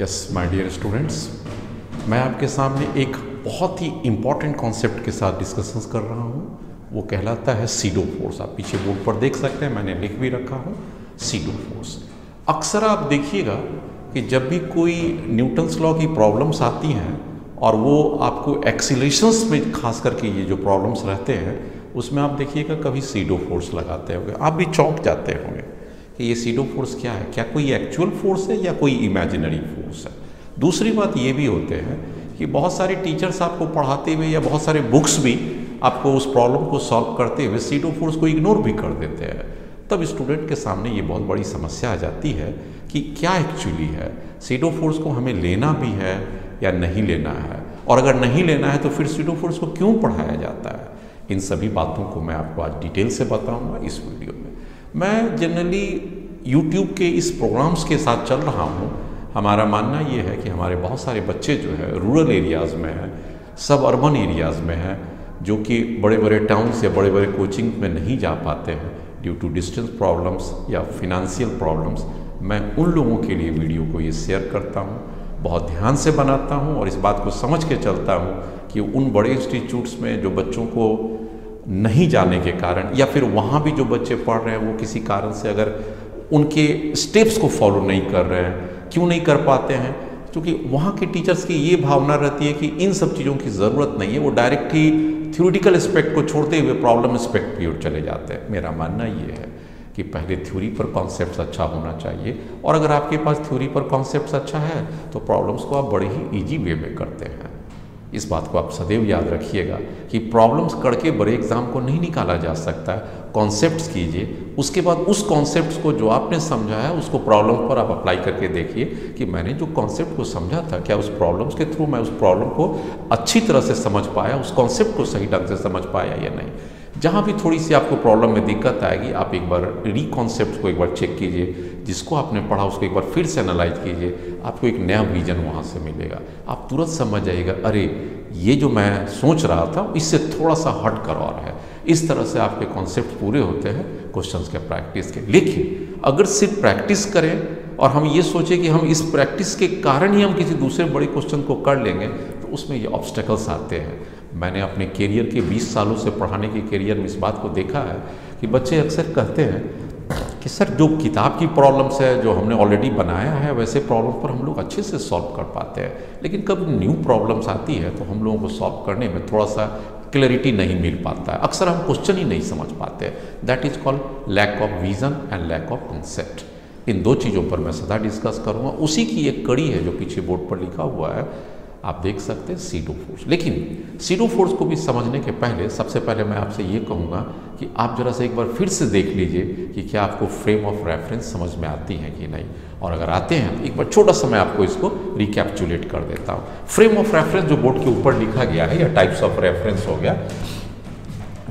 Yes my dear students, मैं आपके सामने एक बहुत ही इम्पॉर्टेंट कॉन्सेप्ट के साथ डिस्कशंस कर रहा हूँ। वो कहलाता है सीडो फोर्स। आप पीछे बोर्ड पर देख सकते हैं, मैंने लिख भी रखा हूँ सीडो फोर्स। अक्सर आप देखिएगा कि जब भी कोई न्यूटन्स लॉ की प्रॉब्लम्स आती हैं और वो आपको एक्सीलरेशंस में खास करके ये जो प्रॉब्लम्स रहते हैं उसमें आप देखिएगा कभी सीडो फोर्स लगाते होंगे। आप भी चौंक जाते होंगे कि ये सीडो फोर्स क्या है, क्या कोई एक्चुअल फोर्स है या कोई इमेजिनरी फोर्स है। दूसरी बात ये भी होते हैं कि बहुत सारे टीचर्स आपको पढ़ाते हुए या बहुत सारे बुक्स भी आपको उस प्रॉब्लम को सॉल्व करते हुए सीडो फोर्स को इग्नोर भी कर देते हैं। तब स्टूडेंट के सामने ये बहुत बड़ी समस्या आ जाती है कि क्या एक्चुअली है, सीडो फोर्स को हमें लेना भी है या नहीं लेना है, और अगर नहीं लेना है तो फिर सीडो फोर्स को क्यों पढ़ाया जाता है। इन सभी बातों को मैं आपको आज डिटेल से बताऊंगा इस वीडियो में। मैं जनरली यूट्यूब के इस प्रोग्राम्स के साथ चल रहा हूँ। हमारा मानना ये है कि हमारे बहुत सारे बच्चे जो है रूरल एरियाज़ में हैं, सब अर्बन एरियाज़ में हैं, जो कि बड़े बड़े टाउन्स या बड़े बड़े कोचिंग में नहीं जा पाते हैं ड्यू टू डिस्टेंस प्रॉब्लम्स या फिनेंशियल प्रॉब्लम्स। मैं उन लोगों के लिए वीडियो को ये शेयर करता हूँ, बहुत ध्यान से बनाता हूँ और इस बात को समझ के चलता हूँ कि उन बड़े इंस्टीट्यूट्स में जो बच्चों को नहीं जाने के कारण या फिर वहाँ भी जो बच्चे पढ़ रहे हैं वो किसी कारण से अगर उनके स्टेप्स को फॉलो नहीं कर रहे हैं, क्यों नहीं कर पाते हैं, क्योंकि वहाँ के टीचर्स की ये भावना रहती है कि इन सब चीज़ों की ज़रूरत नहीं है। वो डायरेक्ट ही थ्योरेटिकल एस्पेक्ट को छोड़ते हुए प्रॉब्लम एस्पेक्ट की ओर चले जाते हैं। मेरा मानना ये है कि पहले थ्योरी पर कॉन्सेप्ट्स अच्छा होना चाहिए, और अगर आपके पास थ्योरी पर कॉन्सेप्ट्स अच्छा है तो प्रॉब्लम्स को आप बड़े ही ईजी वे में करते हैं। इस बात को आप सदैव याद रखिएगा कि प्रॉब्लम्स करके बड़े एग्जाम को नहीं निकाला जा सकता है। कॉन्सेप्ट्स कीजिए, उसके बाद उस कॉन्सेप्ट्स को जो आपने समझा है उसको प्रॉब्लम पर आप अप्लाई करके देखिए कि मैंने जो कॉन्सेप्ट को समझा था क्या उस प्रॉब्लम्स के थ्रू मैं उस प्रॉब्लम को अच्छी तरह से समझ पाया, उस कॉन्सेप्ट को सही ढंग से समझ पाया या नहीं। जहाँ भी थोड़ी सी आपको प्रॉब्लम में दिक्कत आएगी आप एक बार कॉन्सेप्ट को एक बार चेक कीजिए, जिसको आपने पढ़ा उसको एक बार फिर से एनालाइज कीजिए, आपको एक नया विजन वहाँ से मिलेगा। आप तुरंत समझ जाइएगा, अरे ये जो मैं सोच रहा था इससे थोड़ा सा हट कर और है। इस तरह से आपके कॉन्सेप्ट पूरे होते हैं क्वेश्चंस के प्रैक्टिस के। लेकिन अगर सिर्फ प्रैक्टिस करें और हम ये सोचें कि हम इस प्रैक्टिस के कारण ही हम किसी दूसरे बड़े क्वेश्चन को कर लेंगे तो उसमें ये ऑब्स्टेकल्स आते हैं। मैंने अपने करियर के 20 सालों से पढ़ाने के करियर में इस बात को देखा है कि बच्चे अक्सर कहते हैं कि सर जो किताब की प्रॉब्लम्स है जो हमने ऑलरेडी बनाया है वैसे प्रॉब्लम पर हम लोग अच्छे से सॉल्व कर पाते हैं, लेकिन कब न्यू प्रॉब्लम्स आती है तो हम लोगों को सॉल्व करने में थोड़ा सा क्लैरिटी नहीं मिल पाता है। अक्सर हम क्वेश्चन ही नहीं समझ पाते। That is called lack of vision and lack of concept. इन दो चीज़ों पर मैं सदा डिस्कस करूँगा। उसी की एक कड़ी है जो पीछे बोर्ड पर लिखा हुआ है, आप देख सकते हैं सीडो फोर्स। लेकिन सीडो फोर्स को भी समझने के पहले सबसे पहले मैं आपसे ये कहूँगा कि आप जरा से एक बार फिर से देख लीजिए कि क्या आपको फ्रेम ऑफ रेफरेंस समझ में आती है कि नहीं, और अगर आते हैं तो एक बार छोटा सा मैं आपको इसको रिकैप्चुलेट कर देता हूँ। फ्रेम ऑफ रेफरेंस जो बोर्ड के ऊपर लिखा गया है या टाइप्स ऑफ रेफरेंस हो गया,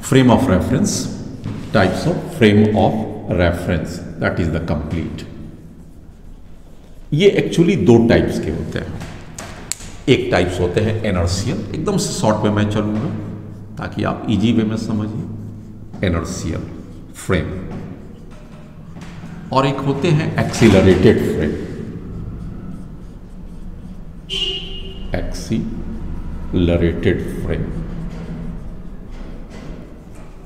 frame of reference, types of frame of reference, that is the complete. ये एक्चुअली दो टाइप्स के होते हैं। एक टाइप्स होते हैं इनर्शियल, एकदम से शॉर्ट में मैं चलूंगा ताकि आप इजी वे में समझिए, इनर्शियल फ्रेम, और एक होते हैं एक्सीलरेटेड फ्रेम, एक्सीलरेटेड फ्रेम।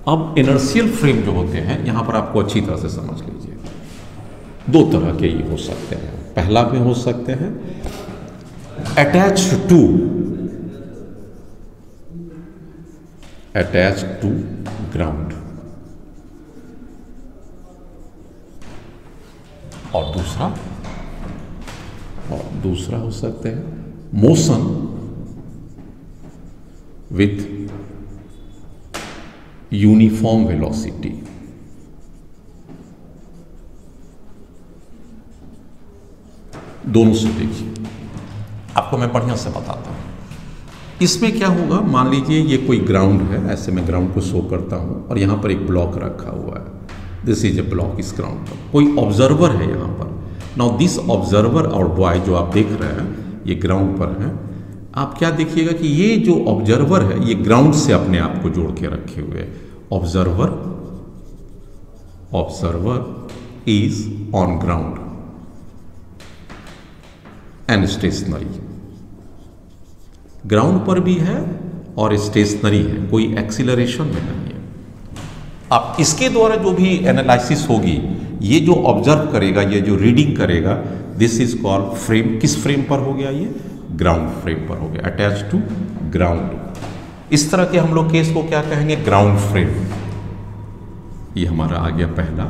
अब इनर्शियल फ्रेम जो होते हैं यहां पर आपको अच्छी तरह से समझ लीजिए, दो तरह के ये हो सकते हैं। पहला में हो सकते हैं attached to ground, और दूसरा हो सकते हैं मोशन विथ यूनिफॉर्म वेलोसिटी। दोनों से देखिए, आपको मैं बढ़िया से बताता हूँ। इसमें क्या होगा, मान लीजिए ये कोई ग्राउंड है, ऐसे मैं ग्राउंड को शो करता हूँ और यहाँ पर एक ब्लॉक रखा हुआ है, दिस इज ए ब्लॉक। इस ग्राउंड पर कोई ऑब्जर्वर है यहाँ पर। नाउ दिस ऑब्जर्वर और बॉय जो आप देख रहे हैं ये ग्राउंड पर है। आप क्या देखिएगा कि ये जो ऑब्जर्वर है ये ग्राउंड से अपने आप को जोड़ के रखे हुए है। Observer is on ground, and stationary. Ground पर भी है और स्टेशनरी है, कोई एक्सीलरेशन में नहीं है। अब इसके द्वारा जो भी एनालिसिस होगी, ये जो ऑब्जर्व करेगा, ये जो रीडिंग करेगा, दिस इज कॉल्ड फ्रेम। किस फ्रेम पर हो गया? ये ग्राउंड फ्रेम पर हो गया, अटैच टू ग्राउंड। इस तरह के हम लोग केस को क्या कहेंगे? Ground frame. ये हमारा आ गया पहला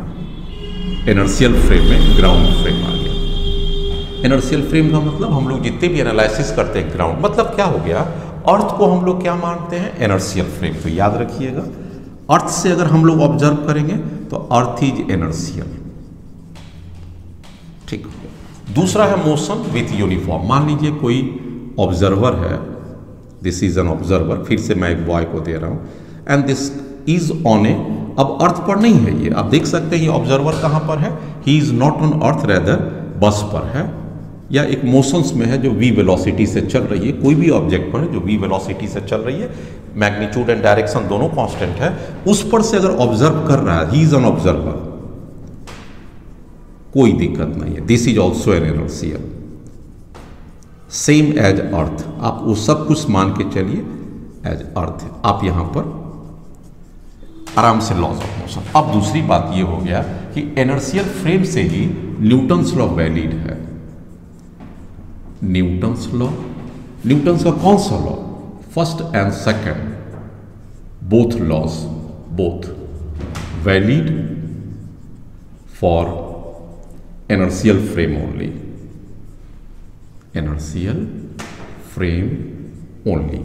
इनर्शियल फ्रेम में ग्राउंड फ्रेम आ गया। इनर्शियल फ्रेम का मतलब हम लोग जितने भी एनालिसिस करते हैं ग्राउंड, मतलब क्या हो गया? अर्थ को हम लोग क्या मानते हैं? Inertial frame. तो याद रखिएगा, अर्थ से अगर हम लोग ऑब्जर्व करेंगे तो अर्थ इज इनर्शियल। ठीक है। दूसरा है मोशन विथ यूनिफॉर्म। मान लीजिए कोई ऑब्जर्वर है, दिस इज एन ऑब्जर्वर, फिर से मैं एक बॉय को दे रहा हूं, एंड दिस इज ऑन ए, अब अर्थ पर नहीं है ये, आप देख सकते हैं ये ऑब्जर्वर कहां पर है? He is not on earth, rather बस पर है, या एक मोशंस में है जो v वेलोसिटी से चल रही है। कोई भी ऑब्जेक्ट पर है जो v वेलोसिटी से चल रही है, मैग्नीट्यूड एंड डायरेक्शन दोनों कांस्टेंट है, उस पर से अगर ऑब्जर्व कर रहा है, ही इज एन ऑब्जर्वर, कोई दिक्कत नहीं है। This is also an inertial, same as earth. आप वो सब कुछ मान के चलिए एज अर्थ। आप यहां पर आराम से लॉज ऑफ मोशन। अब दूसरी बात ये हो गया कि इनर्शियल फ्रेम से ही न्यूटन्स लॉ वैलिड है। न्यूटन्स लॉ, न्यूटन्स का कौन सा law? First and second, both laws, both valid for inertial frame only, inertial frame only.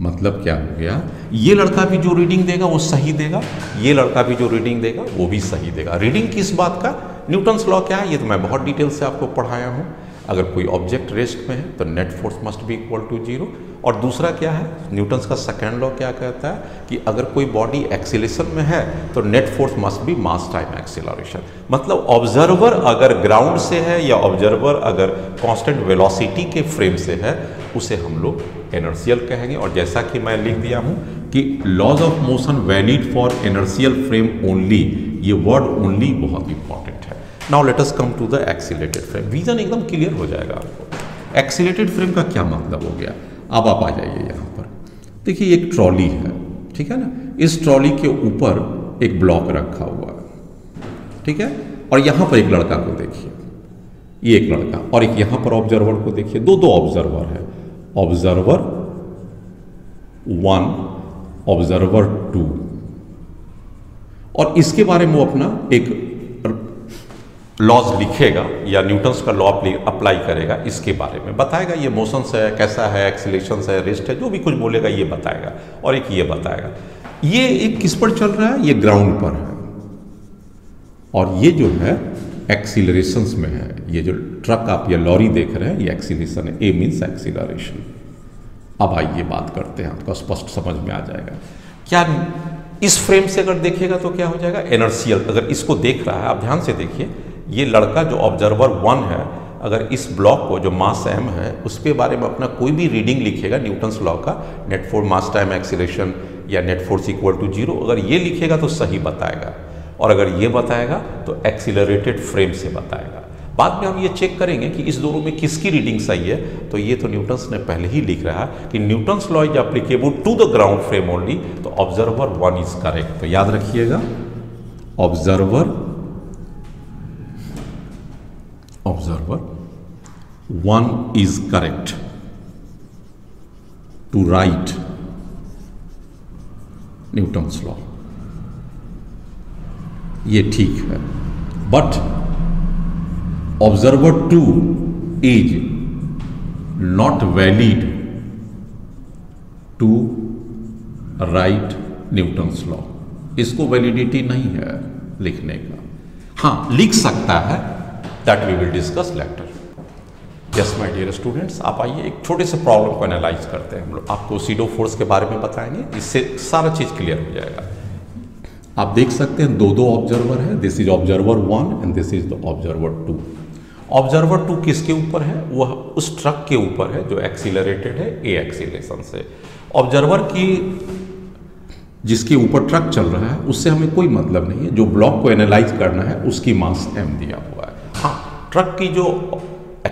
मतलब क्या हो गया? ये लड़का भी जो रीडिंग देगा वो सही देगा, ये लड़का भी जो रीडिंग देगा वो भी सही देगा। रीडिंग किस बात का? न्यूटन्स लॉ क्या है ये तो मैं बहुत डिटेल से आपको पढ़ाया हूं। अगर कोई ऑब्जेक्ट रेस्ट में है तो net force must be equal to 0। और दूसरा क्या है? न्यूटन्स का सेकेंड लॉ क्या कहता है कि अगर कोई बॉडी एक्सीलरेशन में है तो नेट फोर्स मस्ट बी मास टाइम एक्सीलरेशन। मतलब ऑब्जर्वर अगर ग्राउंड से है या ऑब्जर्वर अगर कांस्टेंट वेलोसिटी के फ्रेम से है, उसे हम लोग इनर्शियल कहेंगे। और जैसा कि मैं लिख दिया हूं कि laws of motion valid for inertial frame only, ये वर्ड ओनली बहुत इंपॉर्टेंट है। Now let us come to the accelerated frame. Vision एकदम क्लियर हो जाएगा आपको। एक्सीलरेटेड फ्रेम का क्या मतलब हो गया? अब आप आ जाइए यहाँ पर, देखिए एक ट्रॉली है, ठीक है ना, इस ट्रॉली के ऊपर एक ब्लॉक रखा हुआ है, ठीक है, और यहाँ पर एक लड़का को देखिए, ये एक लड़का, और एक यहाँ पर ऑब्जर्वर को देखिए, दो ऑब्जर्वर है, ऑब्जर्वर 1, ऑब्जर्वर 2, और इसके बारे में वो अपना एक लॉज लिखेगा या न्यूटन्स का लॉ अप्लाई करेगा, इसके बारे में बताएगा, ये मोशंस है, कैसा है, एक्सीलरेशंस है, रेस्ट है, जो भी कुछ बोलेगा ये बताएगा, और एक ये बताएगा। ये एक किस पर चल रहा है? ये ग्राउंड पर है, और ये जो है एक्सीलरेशंस में है। ये जो ट्रक आप या लॉरी देख रहे हैं ये एक्सीलरेशन है, ए मीन्स एक्सीलरेशन। अब आइए बात करते हैं, आपको स्पष्ट समझ में आ जाएगा। क्या इस फ्रेम से अगर देखेगा तो क्या हो जाएगा? इनर्शियल। अगर इसको देख रहा है, आप ध्यान से देखिए, ये लड़का जो ऑब्जर्वर 1 है, अगर इस ब्लॉक को जो मास m है उसके बारे में अपना कोई भी रीडिंग लिखेगा न्यूटन्स लॉ का, net force mass time acceleration या नेट फोर्स इक्वल टू 0, अगर ये लिखेगा तो सही बताएगा, और अगर ये बताएगा तो एक्सीलरेटेड फ्रेम से बताएगा। बाद में हम ये चेक करेंगे कि इस दोनों में किसकी रीडिंग सही है। तो ये तो न्यूटन्स ने पहले ही लिख रहा है कि Newton's law is applicable to the ground frame only, तो ऑब्जर्वर 1 इज करेक्ट। तो याद रखिएगा, observer 1 is correct to write Newton's law, ये ठीक है। But observer 2 is not valid to write Newton's law, इसको वैलिडिटी नहीं है लिखने का। हाँ, लिख सकता है, that we will discuss later. Yes my dear students, आप आइए एक छोटे से प्रॉब्लम को एनालाइज करते हैं। हम लोग आपको सीडो फोर्स के बारे में बताएंगे, इससे सारा चीज क्लियर हो जाएगा। आप देख सकते हैं दो ऑब्जर्वर है, this is observer 1 and this is the observer 2। Observer 2 किसके ऊपर है? वह उस ट्रक के ऊपर है जो एक्सीलरेटेड है ए एक्सीलरेशन से। ऑब्जर्वर की जिसके ऊपर ट्रक चल रहा है उससे हमें कोई मतलब नहीं है, जो ब्लॉक को एनालाइज करना है उसकी मास m दिया हुआ है। हाँ, ट्रक की जो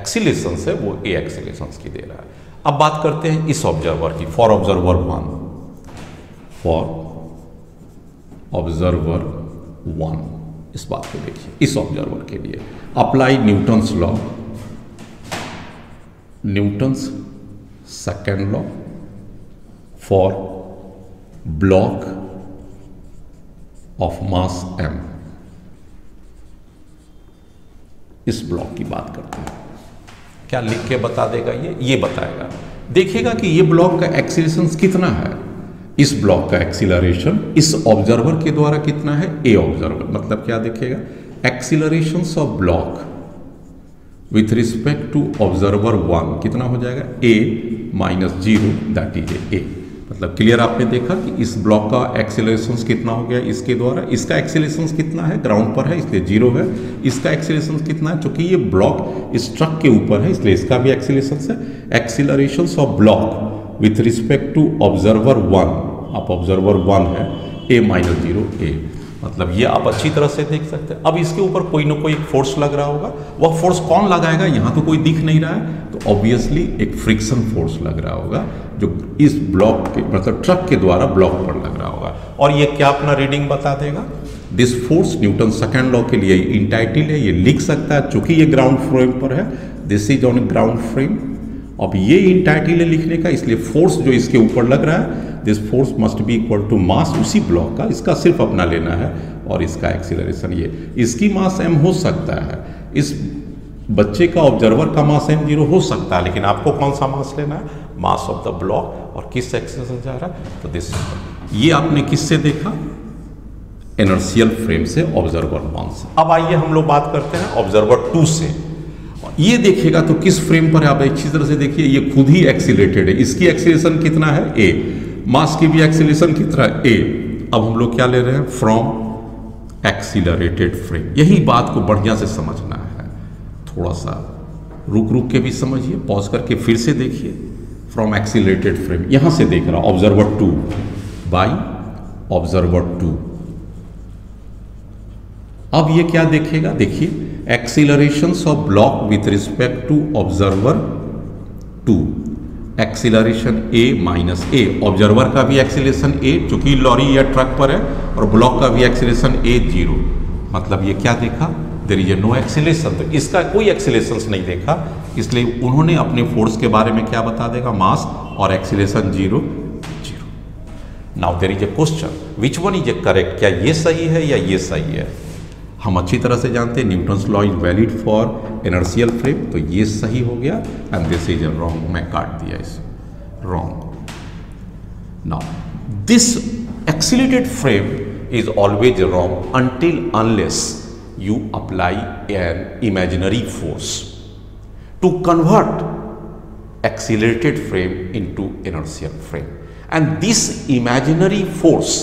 एक्सीलेशन है वो ए एक्सीलेशन की दे रहा है। अब बात करते हैं इस ऑब्जर्वर की, फॉर ऑब्जर्वर 1, फॉर ऑब्जर्वर 1 इस बात को देखिए, इस ऑब्जर्वर के लिए apply Newton's law, Newton's second law for block of mass m। इस ब्लॉक की बात करते हैं, क्या लिख के बता देगा ये बताएगा। देखिएगा कि ये ब्लॉक का एक्सीलरेशन कितना है, इस ब्लॉक का एक्सीलरेशन इस ऑब्जर्वर के द्वारा कितना है, ए ऑब्जर्वर, मतलब क्या देखिएगा, accelerations of block with respect to observer 1 कितना हो जाएगा, a minus 0 that is A. मतलब क्लियर आपने देखा कि इस ब्लॉक का एक्सीलरेशन कितना हो गया इसके द्वारा, इसका एक्सीलरेशन कितना है, ग्राउंड पर है इसलिए 0 है, इसका एक्सीलरेशन कितना है, चूंकि ये ब्लॉक इस ट्रक के ऊपर है इसलिए इसका भी एक्सीलरेशन है। Acceleration of block with respect to observer 1, आप ऑब्जर्वर 1 है a माइनस 0 a, मतलब ये आप अच्छी तरह से देख सकते हैं। अब इसके ऊपर कोई ना कोई फोर्स लग रहा होगा, वह फोर्स कौन लगाएगा, यहां तो कोई दिख नहीं रहा है, तो ऑब्वियसली एक फ्रिक्शन फोर्स लग रहा होगा जो इस ब्लॉक के मतलब ट्रक के द्वारा ब्लॉक पर लग रहा होगा, और ये क्या अपना रीडिंग बता देगा। This force Newton second law के लिए इंटाइटिल है, ये लिख सकता है चूंकि ये ग्राउंड फ्रेम पर है, this is on ground frame. अब ये इंटाइटिल है लिखने का, इसलिए फोर्स जो इसके ऊपर लग रहा है, this force must be equal to mass उसी ब्लॉक का, इसका सिर्फ अपना लेना है, और इसका एक्सीलरेशन ये, इसकी मास m हो सकता है, इस बच्चे का ऑब्जर्वर का मास m0 हो सकता है, लेकिन आपको कौन सा मास लेना है, मास ऑफ द ब्लॉक, और किस एक्सीलरेशन जा रहा है, तो दिस। ये आपने किससे देखा, इनर्शियल फ्रेम से, ऑब्जर्वर 1 से। अब आइए हम लोग बात करते हैं ऑब्जर्वर 2 से। ये देखिएगा तो किस फ्रेम पर है, आप अच्छी तरह से देखिए, ये खुद ही एक्सीलरेटेड है, इसकी एक्सीलरेशन कितना है a, मास की भी एक्सीलरेशन कितना है a। अब हम लोग क्या ले रहे हैं, फ्रॉम एक्सीलरेटेड फ्रेम। यही बात को बढ़िया से समझना है, थोड़ा सा रुक के भी समझिए, पॉज करके फिर से देखिए। फ्रॉम एक्सीलरेटेड फ्रेम यहां से देख रहा, ऑब्जर्वर 2 बाई ऑब्जर्वर 2। अब ये क्या देखेगा, देखिए accelerations of block with respect to observer 2, acceleration a minus a, observer का भी एक्सीलरेशन a चूंकि लॉरी या ट्रक पर है, और ब्लॉक का भी एक्सीलरेशन a 0, मतलब ये क्या देखा, देयर इज नो एक्सीलरेशन, तो इसका कोई एक्सीलरेशन नहीं देखा, इसलिए उन्होंने अपने फोर्स के बारे में क्या बता देगा, मास और acceleration 0 0। Now there is a question, which one is a correct, क्या ये सही है या ये सही है। हम अच्छी तरह से जानते हैं Newton's law is valid for inertial frame, तो ये सही हो गया, एंड दिस इज रॉन्ग, मैं काट दिया इसे, wrong. Now this accelerated frame is always wrong until unless you apply an imaginary force to convert accelerated frame into inertial frame, and this imaginary force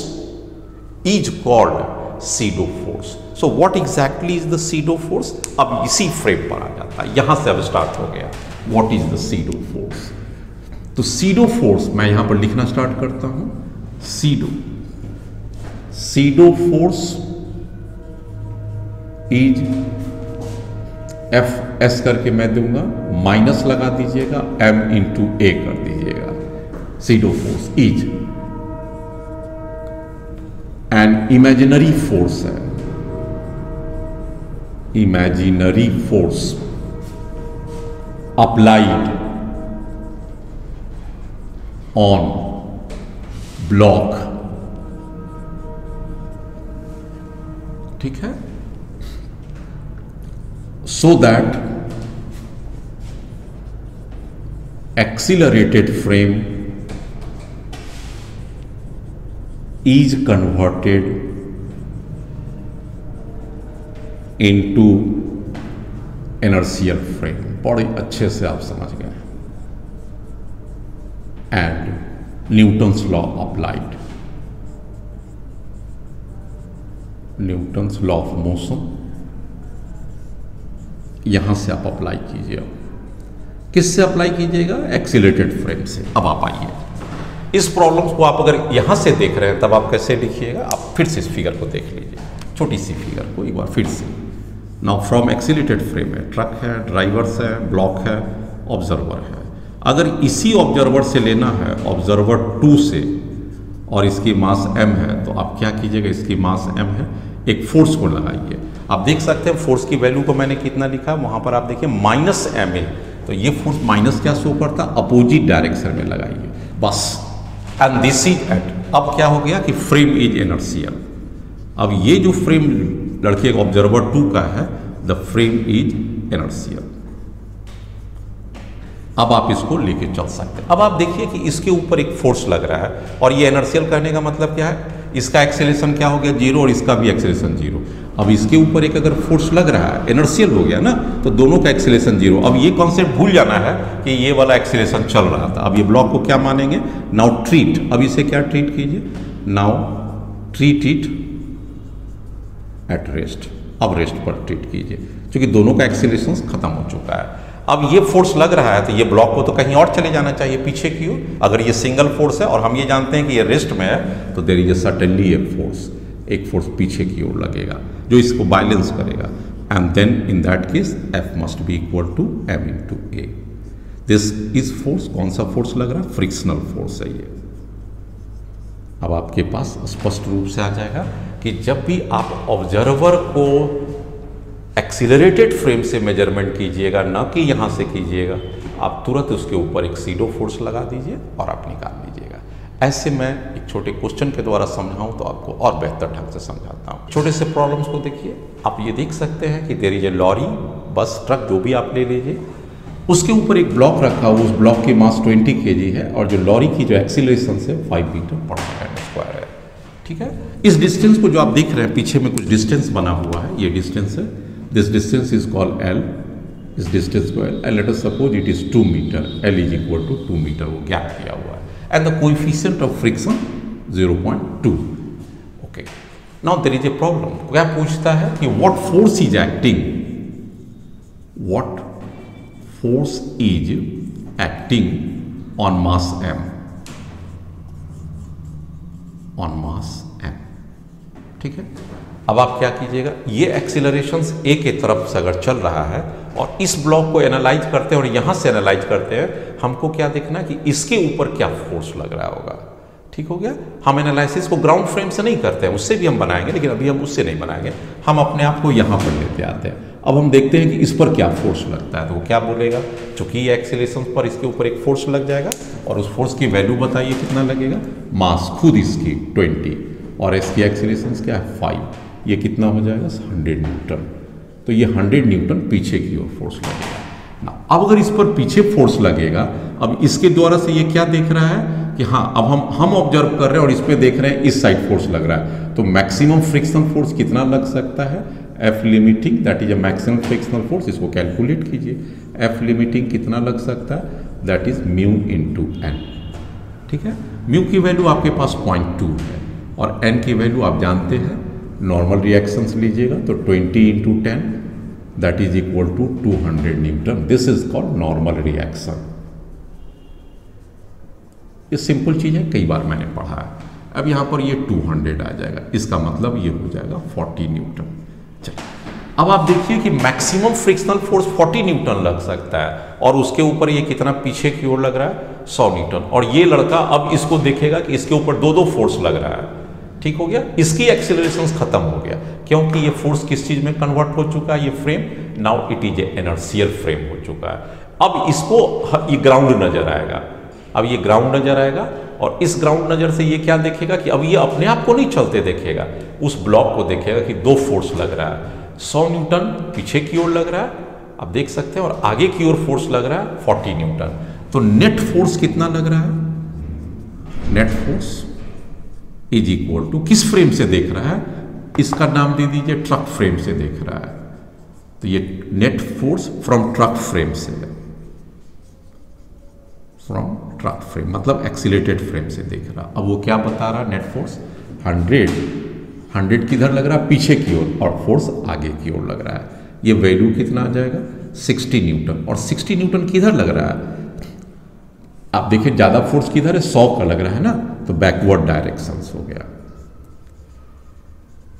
is called pseudo force. So what exactly is the pseudo force? अब इसी frame पर आ जाता है, यहां से अब start हो गया, what is the pseudo force। तो pseudo force मैं यहां पर लिखना स्टार्ट करता हूं, pseudo force इज एफ करके मैं दूंगा, माइनस लगा दीजिएगा, m इंटू ए कर दीजिएगा। pseudo force is an imaginary force है, imaginary force applied on block, ठीक है, so that accelerated frame is converted into inertial frame। बड़े अच्छे से आप समझ गए। And Newton's law applied, Newton's law of motion यहां से आप अप्लाई कीजिए। किससे अप्लाई कीजिएगा, एक्सीलरेटेड फ्रेम से। अब आप आइए, इस प्रॉब्लम्स को आप अगर यहां से देख रहे हैं तब आप कैसे लिखिएगा, आप फिर से इस फिगर को देख लीजिए, छोटी सी फिगर को एक बार फिर से नाउ फ्रॉम एक्सीलरेटेड फ्रेम है, ट्रक है, ड्राइवर्स है, ब्लॉक है, ऑब्जर्वर है। अगर इसी ऑब्जर्वर से लेना है, ऑब्जर्वर 2 से, और इसकी मास m है, तो आप क्या कीजिएगा, इसकी मास m है, एक फोर्स को लगाइए। आप देख सकते हैं फोर्स की वैल्यू को मैंने कितना लिखा, वहां पर आप देखिए -ma, तो ये फोर्स माइनस क्या शो करता, अपोजिट डायरेक्शन में लगाइए बस। एंड दिस इज एट, अब क्या हो गया कि फ्रेम इज इनर्शियल। अब ये जो फ्रेम लड़के ऑब्जर्वर 2 का है, द फ्रेम इज इनर्शियल। अब आप इसको लेके चल सकते हैं। अब आप देखिए कि इसके ऊपर एक फोर्स लग रहा है, और ये इनर्शियल कहने का मतलब क्या है, इसका एक्सेलरेशन क्या हो गया 0 और इसका भी एक्सेलरेशन 0। अब इसके ऊपर एक अगर फोर्स लग रहा है, इनर्शियल हो गया ना, तो दोनों का एक्सेलरेशन 0। अब ये कॉन्सेप्ट भूल जाना है कि ये वाला एक्सेलरेशन चल रहा था। अब ये ब्लॉक को क्या मानेंगे, नाउ ट्रीट, अब इसे क्या ट्रीट कीजिए, now treat it at rest, अब रेस्ट पर ट्रीट कीजिए, क्योंकि दोनों का एक्सेलरेशन खत्म हो चुका है। अब ये फोर्स लग रहा है, तो ये ब्लॉक को तो कहीं और चले जाना चाहिए, पीछे की ओर। अगर ये सिंगल फोर्स है और हम ये जानते हैं कि ये रेस्ट में है, तो there is certainly a force, एक फोर्स पीछे की ओर लगेगा जो इसको बैलेंस करेगा। And then in that case F must be equal to m into a. This is force, कौन सा फोर्स लग रहा है, फ्रिक्शनल फोर्स है ये। अब आपके पास स्पष्ट रूप से आ जाएगा कि जब भी आप ऑब्जर्वर को एक्सीलरेटेड फ्रेम से मेजरमेंट कीजिएगा, ना कि यहाँ से कीजिएगा, आप तुरंत उसके ऊपर एक सीडो फोर्स लगा दीजिए और आप निकाल लीजिएगा। ऐसे मैं एक छोटे क्वेश्चन के द्वारा समझाऊं तो आपको और बेहतर ढंग से समझाता हूँ। छोटे से प्रॉब्लम्स को देखिए, आप ये देख सकते हैं कि देयर इज ए लॉरी, बस, ट्रक, जो भी आप ले लीजिए, उसके ऊपर एक ब्लॉक रखा हुआ, उस ब्लॉक की मास 20 kg है, और जो लॉरी की जो एक्सीलरेशन है 5 मीटर पर सेकंड स्क्वायर है। ठीक है, इस डिस्टेंस को जो आप देख रहे हैं, पीछे में कुछ डिस्टेंस बना हुआ है, ये डिस्टेंस है, this distance is called L, इस डिस्टेंस को L, and let us suppose it is 2 metre, L is equal to 2 metre, वो गैप किया हुआ है, and the coefficient of friction 0.2। Okay, now there is a problem. क्या पूछता है कि what force is acting, what force is acting on mass m, on mass m। ठीक है, अब आप क्या कीजिएगा, ये एक्सीलरेशंस ए के तरफ से अगर चल रहा है और इस ब्लॉक को एनालाइज करते हैं और यहाँ से एनालाइज करते हैं, हमको क्या देखना कि इसके ऊपर क्या फोर्स लग रहा होगा। ठीक हो गया, हम एनालिसिस को ग्राउंड फ्रेम से नहीं करते हैं, उससे भी हम बनाएंगे, लेकिन अभी हम उससे नहीं बनाएंगे, हम अपने आप को यहाँ पर लेते आते हैं। अब हम देखते हैं कि इस पर क्या फोर्स लगता है, तो वो क्या बोलेगा, चूंकि ये एक्सीलरेशन पर इसके ऊपर एक फोर्स लग जाएगा, और उस फोर्स की वैल्यू बताइए कितना लगेगा, मास खुद इसकी 20 और इसकी एक्सीलरेशन क्या है 5, ये कितना हो जाएगा 100 न्यूटन। तो ये 100 न्यूटन पीछे की ओर फोर्स लगेगा ना। अब अगर इस पर पीछे फोर्स लगेगा, अब इसके द्वारा से ये क्या देख रहा है कि हाँ, अब हम ऑब्जर्व कर रहे हैं और इस पे देख रहे हैं इस साइड फोर्स लग रहा है, तो मैक्सिमम फ्रिक्शनल फोर्स कितना लग सकता है, F limiting, that is a maximum frictional force, इसको कैलकुलेट कीजिए। F लिमिटिंग कितना लग सकता है, that is mu into N. ठीक है, म्यू की वैल्यू आपके पास 0.2 है, और एन की वैल्यू आप जानते हैं, नॉर्मल रिएक्शंस लीजिएगा तो 20 into 10 that is equal to 200 newton. This is called normal reaction. ये सिंपल चीज है, कई बार मैंने पढ़ा है। अब यहाँ पर ये 200 आ जाएगा, इसका मतलब ये हो जाएगा 40 न्यूटन। चलिए, अब आप देखिए कि मैक्सिमम फ्रिक्शनल फोर्स 40 न्यूटन लग सकता है, और उसके ऊपर ये कितना पीछे की ओर लग रहा है 100 न्यूटन। और ये लड़का अब इसको देखेगा कि इसके ऊपर दो फोर्स लग रहा है। ठीक हो गया, इसकी एक्सीलरेशन खत्म हो गया, क्योंकि ये फोर्स किस चीज में कन्वर्ट हो चुका है, ये frame now it is a inertial frame हो चुका है। अब इसको ये ग्राउंड नजर आएगा, अब ये ग्राउंड नजर आएगा, और इस ग्राउंड नजर से ये क्या देखेगा कि अब ये अपने आप को नहीं चलते देखेगा, उस ब्लॉक को देखेगा कि दो फोर्स लग रहा है, 100 न्यूटन पीछे की ओर लग रहा है, आप देख सकते हैं, और आगे की ओर फोर्स लग रहा है 40 न्यूटन। तो नेट फोर्स कितना लग रहा है, net force is equal to, किस फ्रेम से देख रहा है, इसका नाम दे दीजिए ट्रक फ्रेम से देख रहा है, तो ये net force from truck frame से है, फ्रॉम ट्रक फ्रेम मतलब एक्सीलरेटेड फ्रेम से देख रहा। अब वो क्या बता रहा, नेट फोर्स 100 किधर लग रहा है, पीछे की ओर, और फोर्स आगे की ओर लग रहा है। ये वैल्यू कितना आ जाएगा 60 न्यूटन, और 60 न्यूटन किधर लग रहा है, आप देखिए ज्यादा फोर्स किधर है, 100 का लग रहा है ना, तो बैकवर्ड डायरेक्शन हो गया,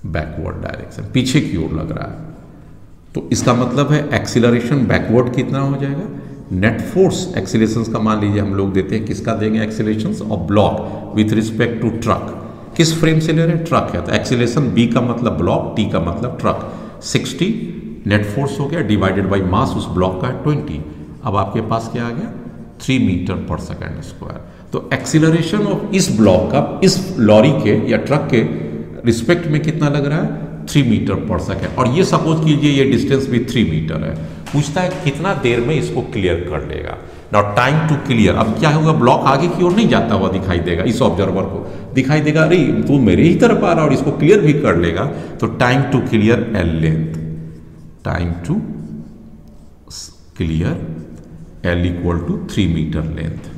बैकवर्ड डायरेक्शन पीछे की ओर लग रहा है। तो इसका मतलब है एक्सीलरेशन बैकवर्ड कितना हो जाएगा, नेट फोर्स एक्सीलरेशन का मान लीजिए हम लोग देते हैं, किसका देंगे acceleration of block with respect to truck, किस फ्रेम से ले रहे हैं, ट्रक है, तो एक्सीलरेशन बी का मतलब ब्लॉक, टी का मतलब ट्रक, 60 नेट फोर्स हो गया डिवाइडेड बाई मास उस ब्लॉक का 20, अब आपके पास क्या आ गया 3 मीटर पर सेकेंड स्क्वायर। तो एक्सीलरेशन ऑफ इस ब्लॉक का इस लॉरी के या ट्रक के रिस्पेक्ट में कितना लग रहा है 3 मीटर पर सेकेंड, और ये सपोज कीजिए ये डिस्टेंस भी 3 मीटर है। पूछता है कितना देर में इसको क्लियर कर लेगा। नाउ टाइम टू क्लियर, अब क्या होगा, ब्लॉक आगे की ओर नहीं जाता हुआ दिखाई देगा, इस ऑब्जर्वर को दिखाई देगा अरे तू मेरे ही तरफ आ रहा और इसको क्लियर भी कर लेगा। तो time to clear L length, time to clear L equal to 3 metre length.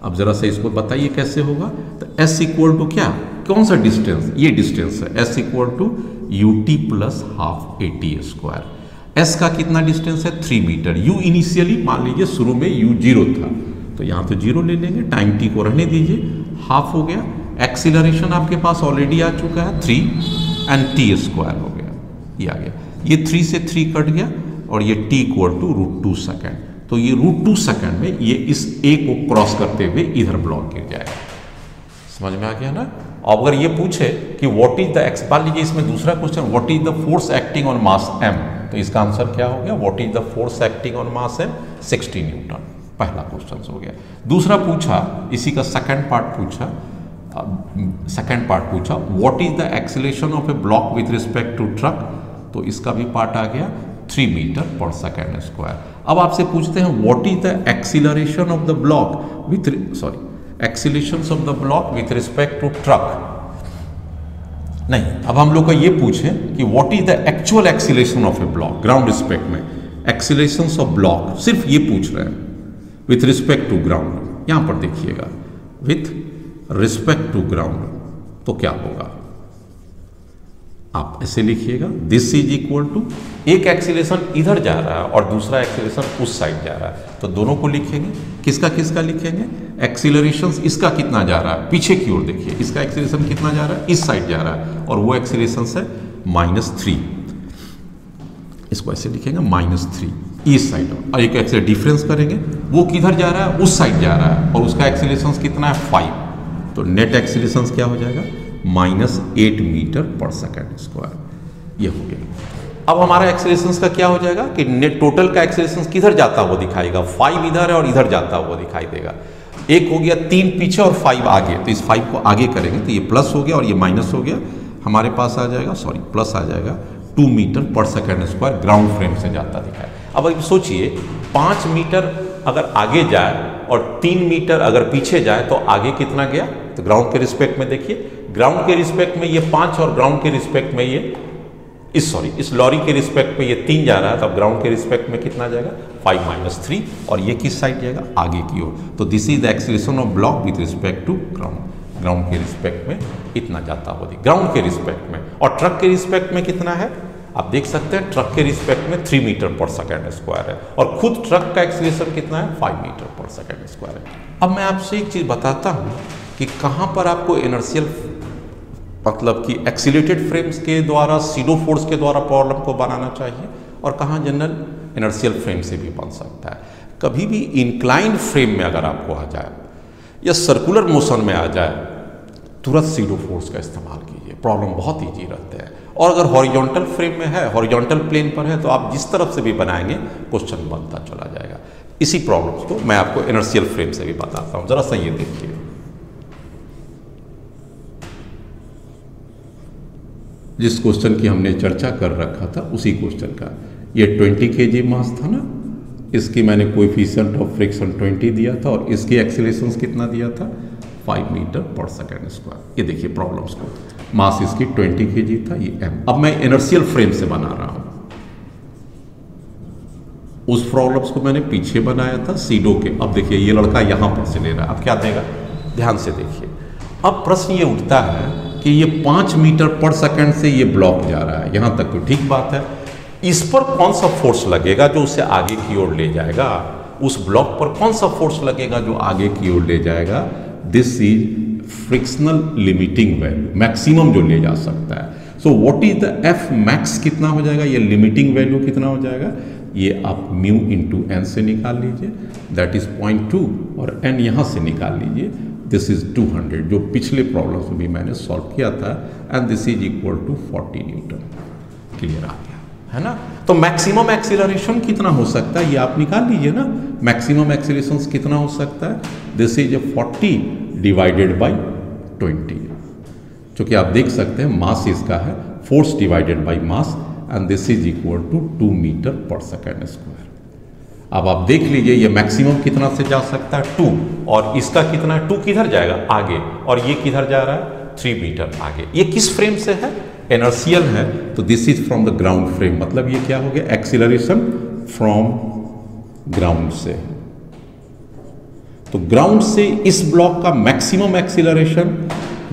अब जरा से इसको बताइए कैसे होगा, तो एस इक्वल टू क्या, कौन सा डिस्टेंस, ये डिस्टेंस है, s equal to u t plus half a t square. S का कितना डिस्टेंस है 3 मीटर, यू इनिशियली मान लीजिए शुरू में यू 0 था, तो यहाँ तो 0 ले लेंगे, टाइम टी को रहने दीजिए, हाफ हो गया। एक्सीलरेशन आपके पास ऑलरेडी आ चुका है 3 एंड टी स्क्वायर हो गया, ये आ गया, ये 3 से 3 कट गया और ये t इक्वल टू √2 सेकेंड। तो ये √2 सेकेंड में ये इस a को क्रॉस करते हुए इधर ब्लॉक गिर जाएगा। समझ में आ गया ना। और अगर ये पूछे कि व्हाट इज द एक्स, मान लीजिए इसमें दूसरा question what is the force acting on mass m, तो इसका आंसर क्या हो गया, what is the force acting on mass m 60 newton. पहला क्वेश्चन हो गया। दूसरा पूछा, इसी का सेकंड पार्ट पूछा, what is the acceleration of a block with respect to truck, तो इसका भी पार्ट आ गया 3 मीटर पर सेकेंड स्क्वायर। अब आपसे पूछते हैं what is the acceleration of the block with acceleration of the block with respect to truck. नहीं, अब हम लोग का ये पूछें कि what is the actual acceleration of a block ground respect में, एक्सीलरेशन ऑफ ब्लॉक सिर्फ ये पूछ रहे हैं विथ रिस्पेक्ट टू ग्राउंड। यहां पर देखिएगा विथ रिस्पेक्ट टू ग्राउंड, तो क्या होगा, आप ऐसे लिखिएगा, दिस इज इक्वल टू, एक एक्सीलरेशन इधर जा रहा है और दूसरा एक्सीलरेशन उस साइड जा रहा है, तो दोनों को लिखेंगे, किसका किसका लिखेंगे, एक्सीलरेशन इसका कितना जा रहा है पीछे की ओर, देखिए इसका एक्सीलरेशन कितना जा रहा है इस साइड जा रहा है, और वो एक्सीलरेशन है -3, इसको ऐसे लिखेंगे -3 इस साइड, और एक एक्सीलरेशन डिफरेंस करेंगे, वो किधर जा रहा है उस साइड जा रहा है और उसका एक्सीलरेशन कितना है 5, तो नेट एक्सीलरेशन क्या हो जाएगा -8 मीटर पर सेकेंड स्क्वायर। ये हो गया। अब हमारा एक्सीलरेशन का क्या हो जाएगा कि नेट टोटल का एक्सीलरेशन किधर जाता हुआ दिखाएगा, 5 इधर है और इधर जाता हुआ दिखाई देगा। एक हो गया 3 पीछे और 5 आगे, तो इस 5 को आगे करेंगे तो ये प्लस हो गया और ये माइनस हो गया, हमारे पास आ जाएगा प्लस आ जाएगा 2 मीटर पर सेकेंड स्क्वायर ग्राउंड फ्रेम से जाता दिखाए। अब सोचिए 5 मीटर अगर आगे जाए और 3 मीटर अगर पीछे जाए तो आगे कितना गया, तो ग्राउंड के रिस्पेक्ट में देखिए, ग्राउंड के रिस्पेक्ट में ये 5 और ग्राउंड के रिस्पेक्ट में ये इस लॉरी के रिस्पेक्ट में ये 3 जा रहा है, तो अब ग्राउंड के रिस्पेक्ट में कितना जाएगा 5 - 3, और ये किस साइड जाएगा आगे की ओर। तो this is the acceleration of block with respect to ground, ground के रिस्पेक्ट में इतना जाता हुआ ग्राउंड के रिस्पेक्ट में। और ट्रक के रिस्पेक्ट में कितना है, आप देख सकते हैं ट्रक के रिस्पेक्ट में 3 मीटर पर सेकेंड स्क्वायर है, और खुद ट्रक का एक्सीलरेशन कितना है 5 मीटर पर सेकेंड स्क्वायर है। अब मैं आपसे एक चीज़ बताता हूँ कि कहाँ पर आपको इनर्शियल मतलब कि एक्सीलरेटेड फ्रेम्स के द्वारा सीडो फोर्स के द्वारा प्रॉब्लम को बनाना चाहिए और कहाँ जनरल इनर्शियल फ्रेम से भी बन सकता है। कभी भी इंक्लाइंड फ्रेम में अगर आपको आ जाए या सर्कुलर मोशन में आ जाए, तुरंत सीडो फोर्स का इस्तेमाल कीजिए, प्रॉब्लम बहुत ईजी रहते हैं। और अगर हॉरिजॉन्टल फ्रेम में है, हॉरिजॉन्टल प्लेन पर है, तो आप जिस तरफ से भी बनाएंगे क्वेश्चन बनता चला जाएगा। इसी प्रॉब्लम्स को मैं आपको इनर्शियल फ्रेम से भी बताता हूँ, जरा सा ये देखिए। जिस क्वेश्चन की हमने चर्चा कर रखा था उसी क्वेश्चन का, ये 20 kg मास था ना, इसकी मैंने कोएफिशिएंट ऑफ फ्रिक्शन 20 दिया था और इसकी एक्सीलरेशन कितना दिया था 5 मीटर पर सेकेंड स्क्वायर। ये देखिए प्रॉब्लम्स को, मास इसकी 20 kg था, ये m। अब मैं इनर्शियल फ्रेम से बना रहा हूं, उस प्रॉब्लम्स को मैंने पीछे बनाया था सीडो के। अब देखिए ये लड़का यहां पर से ले रहा है, अब क्या देगा, ध्यान से देखिए। अब प्रश्न ये उठता है कि ये 5 मीटर पर सेकंड से ये ब्लॉक जा रहा है, यहां तक तो ठीक बात है, इस पर कौन सा फोर्स लगेगा जो उसे आगे की ओर ले जाएगा, उस ब्लॉक पर कौन सा फोर्स लगेगा जो आगे की ओर ले जाएगा, this is frictional limiting value, maximum जो ले जा सकता है। सो what is the F max कितना हो जाएगा, ये लिमिटिंग वैल्यू कितना हो जाएगा, ये आप म्यू इंटू एन से निकाल लीजिए, दैट इज 0.2, और एन यहाँ से निकाल लीजिए, दिस इज 200, जो पिछले प्रॉब्लम में भी मैंने सॉल्व किया था, and this is equal to 40 newton. Clear आ गया है ना। तो मैक्सिमम एक्सीलरेशन कितना हो सकता है ये आप निकाल लीजिए ना, मैक्सिमम एक्सीलरेशन कितना हो सकता है, दिस इज 40 डिवाइडेड बाई 20, क्योंकि आप देख सकते हैं मास इसका है force divided by mass, and this is equal to 2 metre पर सेकेंड स्क्वायर। अब आप देख लीजिए ये मैक्सिमम कितना से जा सकता है 2, और इसका कितना है 2 किधर जाएगा आगे, और ये किधर जा रहा है 3 मीटर आगे। ये किस फ्रेम से है, इनर्शियल है, तो this is from the ground frame, मतलब ये क्या हो गया एक्सीलरेशन फ्रॉम ग्राउंड से। तो ग्राउंड से इस ब्लॉक का मैक्सिमम एक्सीलरेशन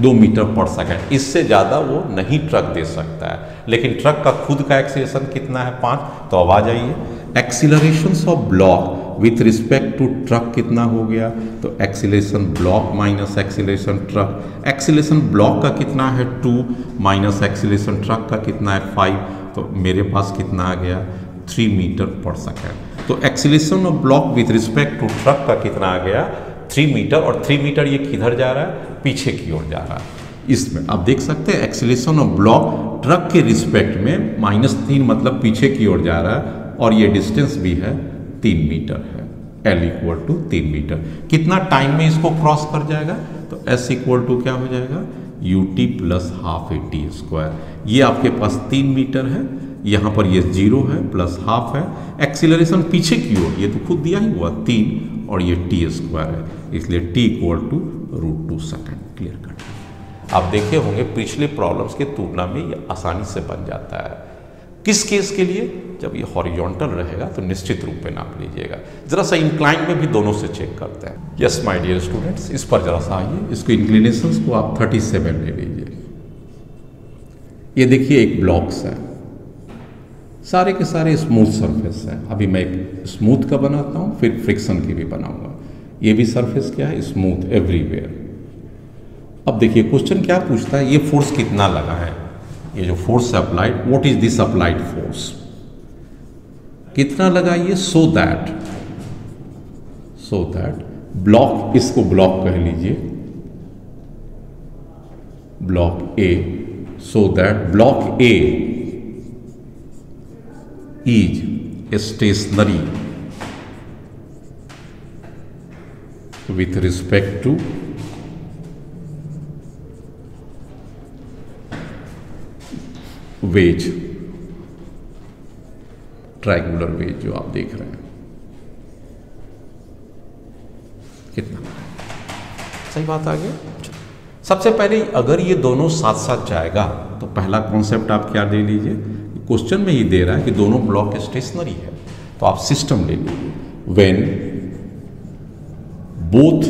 2 मीटर पर सेकेंड, इससे ज़्यादा वो नहीं ट्रक दे सकता है, लेकिन ट्रक का खुद का एक्सीलरेशन कितना है 5। तो अब आ जाइए acceleration of block with respect to truck कितना हो गया, तो acceleration block minus acceleration truck, acceleration block का कितना है 2 माइनस एक्सीलरेशन ट्रक का कितना है 5, तो मेरे पास कितना आ गया 3 मीटर पर सेकेंड। तो acceleration of block with respect to truck का कितना आ गया 3 मीटर, और 3 मीटर ये किधर जा रहा है, पीछे की ओर जा रहा है। इसमें आप देख सकते हैं एक्सीलरेशन ऑफ ब्लॉक ट्रक के रिस्पेक्ट में -3 मतलब पीछे की ओर जा रहा है, और ये डिस्टेंस भी है 3 मीटर है, L इक्वल टू 3 मीटर। कितना टाइम में इसको क्रॉस कर जाएगा, तो S इक्वल टू क्या हो जाएगा ut plus half AT square. ये आपके पास 3 मीटर है, यहाँ पर ये 0 है प्लस हाफ है, एक्सीलरेशन पीछे की ओर ये तो खुद दिया ही हुआ 3, और ये t स्क्वायर है, इसलिए t equal to √2 second. Clear cut. आप देखे होंगे पिछले प्रॉब्लम्स के तुलना में ये आसानी से बन जाता है। किस केस के लिए, जब ये हॉरिजॉन्टल रहेगा तो निश्चित रूप में नाप लीजिएगा। जरा सा इंक्लाइन में भी दोनों से चेक करते हैं। यस माय डियर स्टूडेंट्स, इस पर जरा सा आइए, इसको इंक्लिनेशंस को आप 37 ले लीजिए। ये देखिए एक ब्लॉक्स है, सारे के सारे स्मूथ सरफेस है। अभी मैं एक स्मूथ का बनाता हूँ, फिर फ्रिक्शन की भी बनाऊंगा। ये भी सरफेस क्या है, स्मूथ एवरीवेयर। अब देखिए क्वेश्चन क्या पूछता है, ये फोर्स कितना लगा है, ये जो फोर्स है applied, what is this applied force, कितना लगाइए, सो दैट ब्लॉक, इसको ब्लॉक कह लीजिए block A, so that block A is stationary with respect to wedge, triangular wedge जो आप देख रहे हैं। कितना सही बात आ गया। सबसे पहले अगर ये दोनों साथ साथ जाएगा तो पहला कॉन्सेप्ट आप क्या ले लीजिए, क्वेश्चन में ही दे रहा है कि दोनों ब्लॉक स्टेशनरी है, तो आप सिस्टम ले लीजिए। When both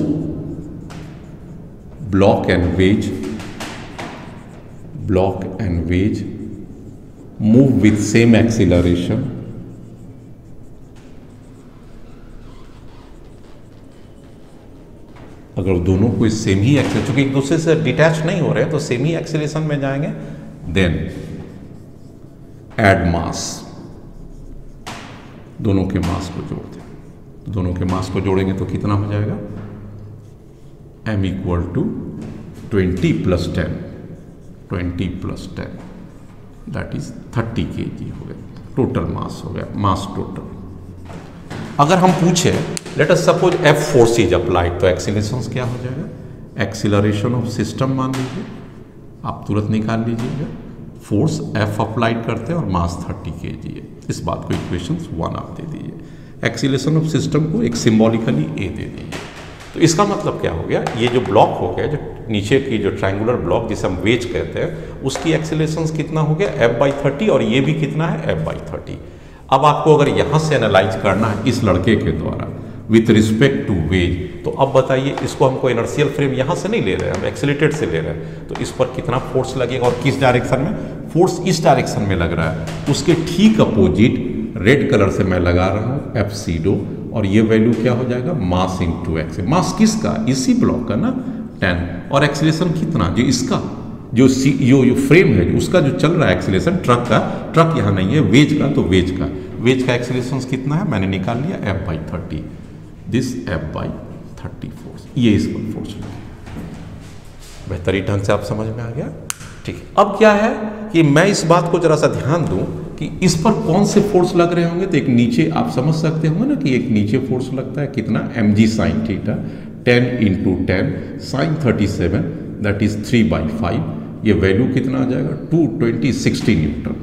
block and wedge move with same acceleration, अगर दोनों को सेम ही एक्सेल, चूंकि एक दूसरे से डिटैच नहीं हो रहे हैं तो सेम ही एक्सेलेरेशन में जाएंगे, देन एड मास, दोनों के मास को जोड़ दें। दोनों के मास को जोड़ेंगे तो कितना हो जाएगा, m equal to 20 plus 10, 20 plus 10 that is 30 kg हो गया, टोटल मास हो गया, मास टोटल। अगर हम पूछे late us suppose F force is applied, तो एक्सीलरेशन क्या हो जाएगा, एक्सीलरेशन ऑफ सिस्टम मान लीजिए, आप तुरंत निकाल लीजिएगा। फोर्स F अप्लाइड करते हैं और मास 30 kg है, इस बात को इक्वेशन 1 आप दे दीजिए। एक्सीलरेशन ऑफ सिस्टम को एक सिंबॉलिकली ए दे दीजिए। तो इसका मतलब क्या हो गया, ये जो ब्लॉक हो गया, जो नीचे की जो ट्रायंगुलर ब्लॉक जिसे हम वेज कहते हैं, उसकी एक्सीलरेशन कितना हो गया F/30, और ये भी कितना है F/30। अब आपको अगर यहाँ से एनालाइज करना है इस लड़के के द्वारा विथ रिस्पेक्ट टू वेज, तो अब बताइए इसको हमको इनर्शियल फ्रेम यहाँ से नहीं ले रहे हैं, हम एक्सीलरेटेड से ले रहे हैं, तो इस पर कितना फोर्स लगेगा और किस डायरेक्शन में, फोर्स इस डायरेक्शन में लग रहा है, उसके ठीक अपोजिट रेड कलर से मैं लगा रहा हूँ F0, और ये वैल्यू क्या हो जाएगा, मास इंटू एक्स। मास किसका, इसी ब्लॉक का ना, 10 और एक्सीलरेशन कितना, जो इसका जो फ्रेम है उसका जो चल रहा है एक्सीलरेशन ट्रक का, ट्रक यहाँ नहीं है वेज का, तो वेज का एक्सीलरेशन कितना है मैंने निकाल लिया F/30, दिस F/30 फोर्स, ये इस पर फोर्स लगे। बेहतरीन ढंग से आप समझ में आ गया, ठीक है। अब क्या है कि मैं इस बात को जरा सा ध्यान दूं कि इस पर कौन से फोर्स लग रहे होंगे। तो एक नीचे आप समझ सकते होंगे ना कि एक नीचे फोर्स लगता है कितना, mg sin theta 10 × 10 sin 37 that is 3/5, ये वैल्यू कितना आ जाएगा 220 60 न्यूटन।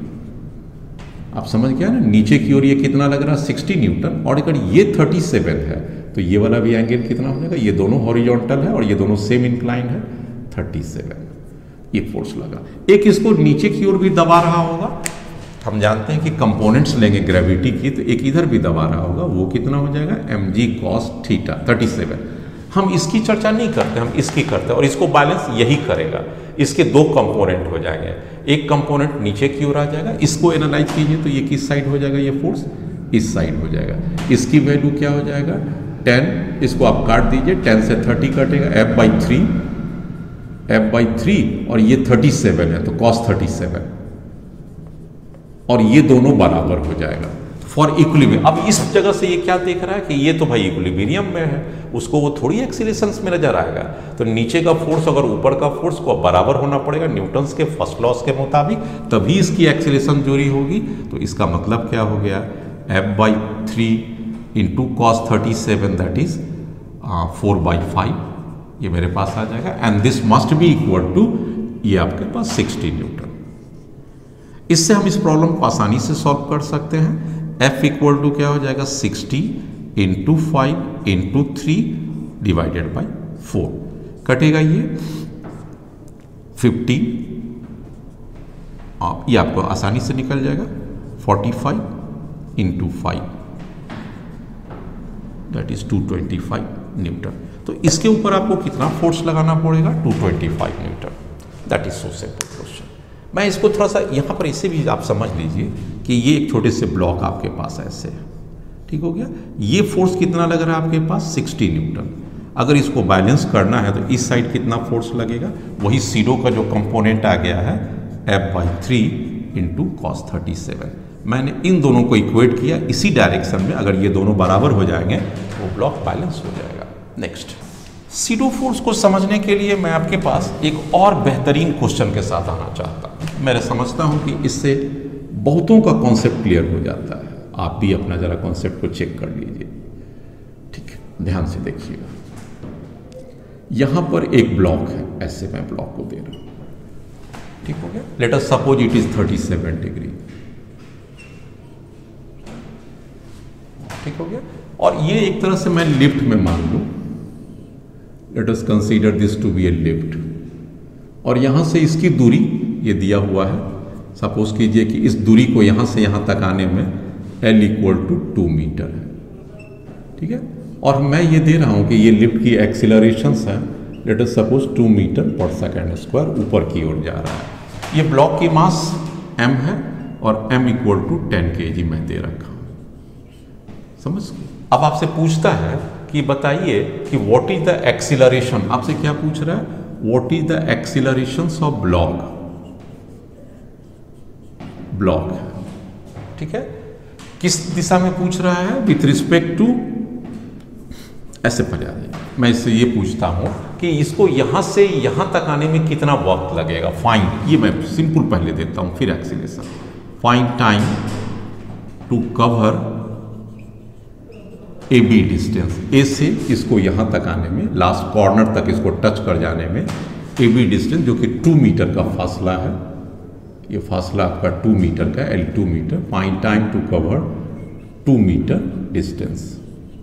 आप समझ गया ना, नीचे की ओर ये कितना लग रहा है 60 न्यूटन, और अगर ये 37 है तो ये वाला भी एंगल कितना हो जाएगा, ये दोनों हॉरिजॉन्टल है और ये दोनों सेम इंक्लाइन है, 37 ये फोर्स लगा। एक इसको नीचे की ओर भी दबा रहा होगा, हम जानते हैं कि कंपोनेंट्स लेंगे ग्रेविटी की, तो एक इधर भी दबा रहा होगा, वो कितना हो जाएगा mg cos थीटा 37। हम इसकी चर्चा नहीं करते, हम इसकी करते हैं, और इसको बैलेंस यही करेगा। इसके दो कंपोनेंट हो जाएंगे, एक कंपोनेंट नीचे की ओर आ जाएगा, इसको एनालाइज कीजिए तो ये किस साइड हो जाएगा, ये फोर्स इस साइड हो जाएगा। इसकी वैल्यू क्या हो जाएगा 10, इसको आप काट दीजिए, 10 से 30 कटेगा, F/3 और ये 37 है तो cos 37, और ये दोनों बराबर हो जाएगा फॉर इक्विलिब्रियम। अब इस जगह से ये क्या देख रहा है कि ये तो भाई इक्विलिब्रियम में है, उसको वो थोड़ी एक्सीलरेशंस में नजर आएगा। तो नीचे का फोर्स अगर ऊपर का फोर्स को बराबर होना पड़ेगा न्यूटन्स के फर्स्ट लॉस के मुताबिक, तभी इसकी एक्सीलरेशन जोड़ी होगी। तो इसका मतलब क्या हो गया, F/3 × cos 37 दैट इज 4/5, ये मेरे पास आ जाएगा, and this must be equal to, ये आपके पास 60 न्यूटन। इससे हम इस प्रॉब्लम को आसानी से सॉल्व कर सकते हैं। F इक्वल टू क्या हो जाएगा 60 × 5 × 3 डिवाइडेड बाई 4, कटेगा ये 50, ये आपको आसानी से निकल जाएगा 45 × 5 दैट इज 225 न्यूटन। तो इसके ऊपर आपको कितना फोर्स लगाना पड़ेगा 225 Newton, that is so simple question. मैं इसको थोड़ा सा यहाँ पर इसे भी आप समझ लीजिए कि ये एक छोटे से ब्लॉक आपके पास ऐसे है, ठीक हो गया। ये फोर्स कितना लग रहा है आपके पास 60 न्यूटन। अगर इसको बैलेंस करना है तो इस साइड कितना फोर्स लगेगा, वही सीडो का जो कंपोनेंट आ गया है F/3 × cos 37। मैंने इन दोनों को इक्वेट किया इसी डायरेक्शन में, अगर ये दोनों बराबर हो जाएंगे वो ब्लॉक बैलेंस हो जाएगा। नेक्स्ट, सीडो फोर्स को समझने के लिए मैं आपके पास एक और बेहतरीन क्वेश्चन के साथ आना चाहता हूँ। मैं समझता हूँ कि इससे बहुतों का कॉन्सेप्ट क्लियर हो जाता है। आप भी अपना जरा कॉन्सेप्ट को चेक कर लीजिए, ठीक है, ध्यान से देखिएगा। यहां पर एक ब्लॉक है, ऐसे मैं ब्लॉक को दे रहा हूं, ठीक हो गया। Late us suppose it is 37 degree, ठीक हो गया। और ये एक तरह से मैं लिफ्ट में मान लूं, let us consider this to be a lift, और यहां से इसकी दूरी ये दिया हुआ है। सपोज कीजिए कि इस दूरी को यहां से यहां तक आने में L = 2 मीटर है, ठीक है। और मैं ये दे रहा हूं कि ये लिफ्ट की एक्सीलरेशंस है, late us suppose 2 metre per second square ऊपर की ओर जा रहा है। ये ब्लॉक की मास m है और m = 10 kg मैं दे रखा हूं, समझ। अब आपसे पूछता है कि बताइए कि व्हाट इज द एक्सीलरेशन, आपसे क्या पूछ रहा है, what is the accelerations of block, ठीक है। किस दिशा में पूछ रहा है, विथ रिस्पेक्ट टू, ऐसे पढ़ जाइए। मैं इससे ये पूछता हूं कि इसको यहां से यहां तक आने में कितना वक्त लगेगा, फाइंड, ये मैं सिंपल पहले देता हूं फिर acceleration. Find time to cover A B distance, A से इसको यहां तक आने में, लास्ट कॉर्नर तक इसको टच कर जाने में ए बी डिस्टेंस, जो कि 2 मीटर का फासला है। ये फासला आपका 2 मीटर का, L 2 मीटर। Find time to cover 2 metre distance,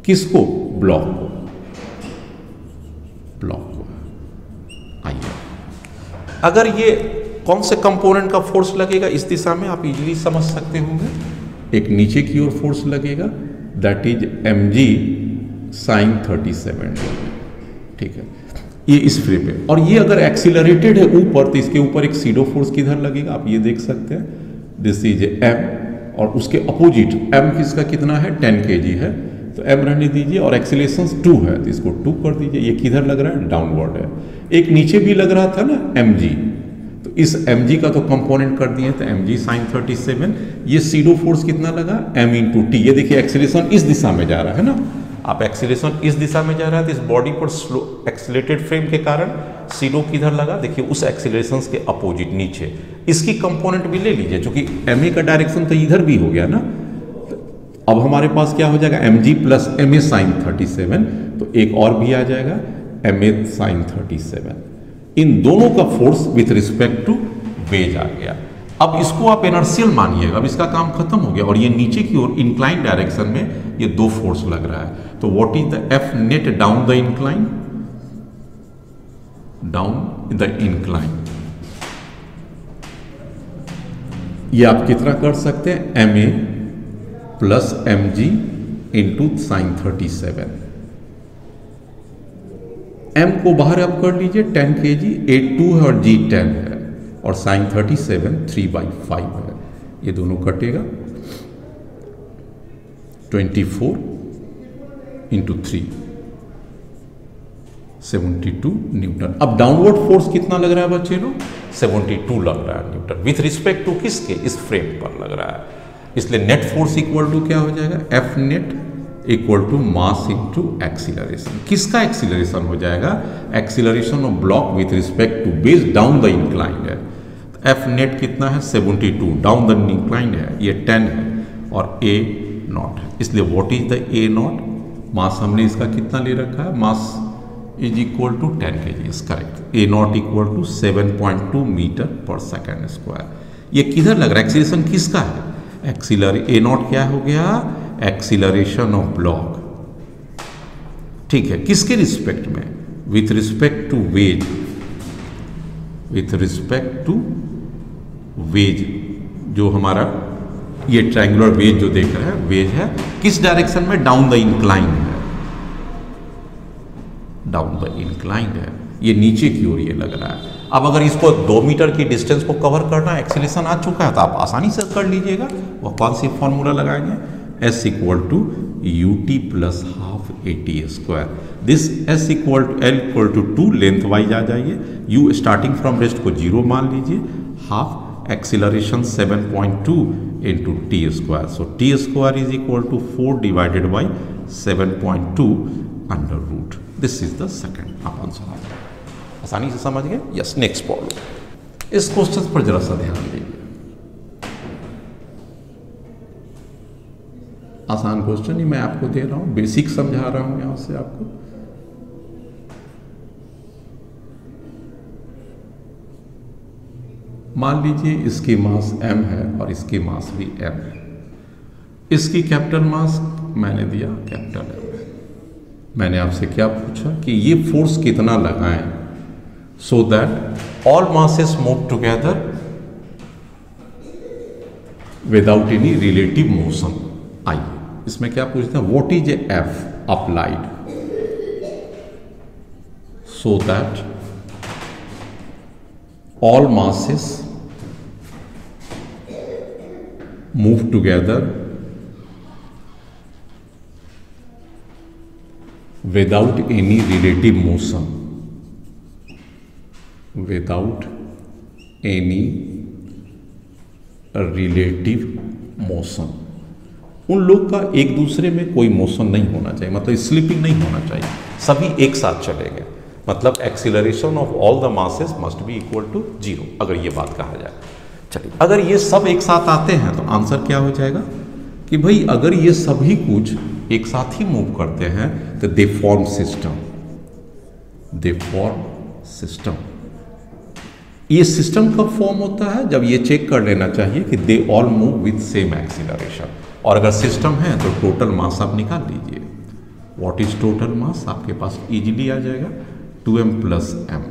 किसको, ब्लॉक को, आइए। अगर ये कौन से कंपोनेंट का फोर्स लगेगा इस दिशा में, आप इजीली समझ सकते होंगे। एक नीचे की ओर फोर्स लगेगा, that is mg sin 37 degree, ठीक है। ये इस फ्री पे, और ये अगर एक्सीलरेटेड है ऊपर तो इसके ऊपर एक सीडो फोर्स किधर लगेगा, आप ये देख सकते हैं, दिस इज m, और उसके अपोजिट m किसका कितना है 10 kg है, तो m रहने दीजिए, और एक्सीलरेशन 2 है तो इसको 2 कर दीजिए। ये किधर लग रहा है? डाउनवर्ड है। एक नीचे भी लग रहा था ना mg, तो इस mg का तो कंपोनेंट कर दिए, तो mg sin 37। ये सीडो फोर्स कितना लगा? m into T. ये देखिए एक्सीलरेशन इस दिशा में जा रहा है ना, आप एक्सीलरेशन इस दिशा में जा रहा है तो इस बॉडी पर स्लो एक्सीलरेटेड फ्रेम के कारण सीडो किधर लगा? देखिए उस एक्सीलरेशन के अपोजिट नीचे। इसकी कंपोनेंट भी ले लीजिए, क्योंकि ma का डायरेक्शन तो इधर भी हो गया ना। अब हमारे पास क्या हो जाएगा? mg प्लस ma sin 37, तो एक और भी आ जाएगा ma sin 37। इन दोनों का force with respect to wedge आ गया। अब इसको आप इनर्शियल मानिएगा, अब इसका काम खत्म हो गया, और ये नीचे की ओर इंक्लाइन डायरेक्शन में ये दो फोर्स लग रहा है। तो what is the F net down the incline? Down the incline ये आप कितना कर सकते हैं? ma plus mg into sine 37। m को बाहर आप कर लीजिए 10 kg, a 2 है और g 10 है, और साइन 37 3/5 है। ये दोनों कटेगा 24 इंटू 3 72 न्यूटन। अब डाउनवर्ड फोर्स कितना लग रहा है बच्चे लोग? 72 लग रहा है न्यूटन, विथ रिस्पेक्ट टू किसके? इस फ्रेम पर लग रहा है। इसलिए नेट फोर्स इक्वल टू क्या हो जाएगा? F net equal to mass into acceleration. किसका एक्सीलरेशन हो जाएगा? Acceleration of block with respect to base down the incline है। तो एफ नेट कितना है? 72, डाउन द इंक्लाइन है, ये 10 है, और ए नॉट है। इसलिए what is the A not? Mass हमने इसका कितना ले रखा है? Mass is equal to 10 kg is correct. A not equal to 7.2 metre पर सेकेंड स्क्वायर। ये किधर लग रहा है? एक्सीलरेशन किसका है? ए नॉट क्या हो गया? Acceleration of block. ठीक है, किसके रिस्पेक्ट में? With respect to wedge, with respect to wedge. जो हमारा ये ट्रायंगुलर वेज जो देख रहे हैं, वेज है किस डायरेक्शन में? डाउन द इंक्लाइन है, डाउन द इंक्लाइन है, ये नीचे की ओर ये लग रहा है। अब अगर इसको 2 मीटर की डिस्टेंस को कवर करना है, एक्सीलरेशन आ चुका है, तो आप आसानी से कर लीजिएगा। वो कौन सी फॉर्मूला लगाएंगे? S equal to ut plus half AT square. This S equal to L equal to 2 length wise आ जाइए। U स्टार्टिंग फ्रॉम रेस्ट को 0 मान लीजिए, half acceleration 7.2 into T square. So T square is equal to 4 divided by 7.2 under root. This is the second. आप answer आ जाए, आसानी से समझ गए? Yes, next problem. इस क्वेश्चन पर जरा सा ध्यान दीजिए, आसान क्वेश्चन ही मैं आपको दे रहा हूं, बेसिक समझा रहा हूं यहां से आपको। मान लीजिए इसकी मास m है और इसकी मास भी m है। इसकी कैपिटल मास मैंने दिया कैपिटल m। मैंने आपसे क्या पूछा कि ये फोर्स कितना लगाएं so that all masses move together without any relative motion. आइए इसमें क्या पूछते हैं? What is F applied so that all masses move together without any relative motion, without any relative motion। उन लोग का एक दूसरे में कोई मोशन नहीं होना चाहिए, मतलब स्लिपिंग नहीं होना चाहिए, सभी एक साथ चलेंगे। मतलब acceleration of all the masses must be equal to 0, अगर ये बात कहा जाए। चलिए, अगर ये सब एक साथ आते हैं तो आंसर क्या हो जाएगा कि भाई अगर ये सभी कुछ एक साथ ही मूव करते हैं तो they form system, they form system. ये सिस्टम कब फॉर्म होता है? जब ये चेक कर लेना चाहिए कि they all move with same acceleration. और अगर सिस्टम है तो टोटल मास आप निकाल लीजिए। What is total mass? आपके पास इजीली आ जाएगा 2m प्लस m,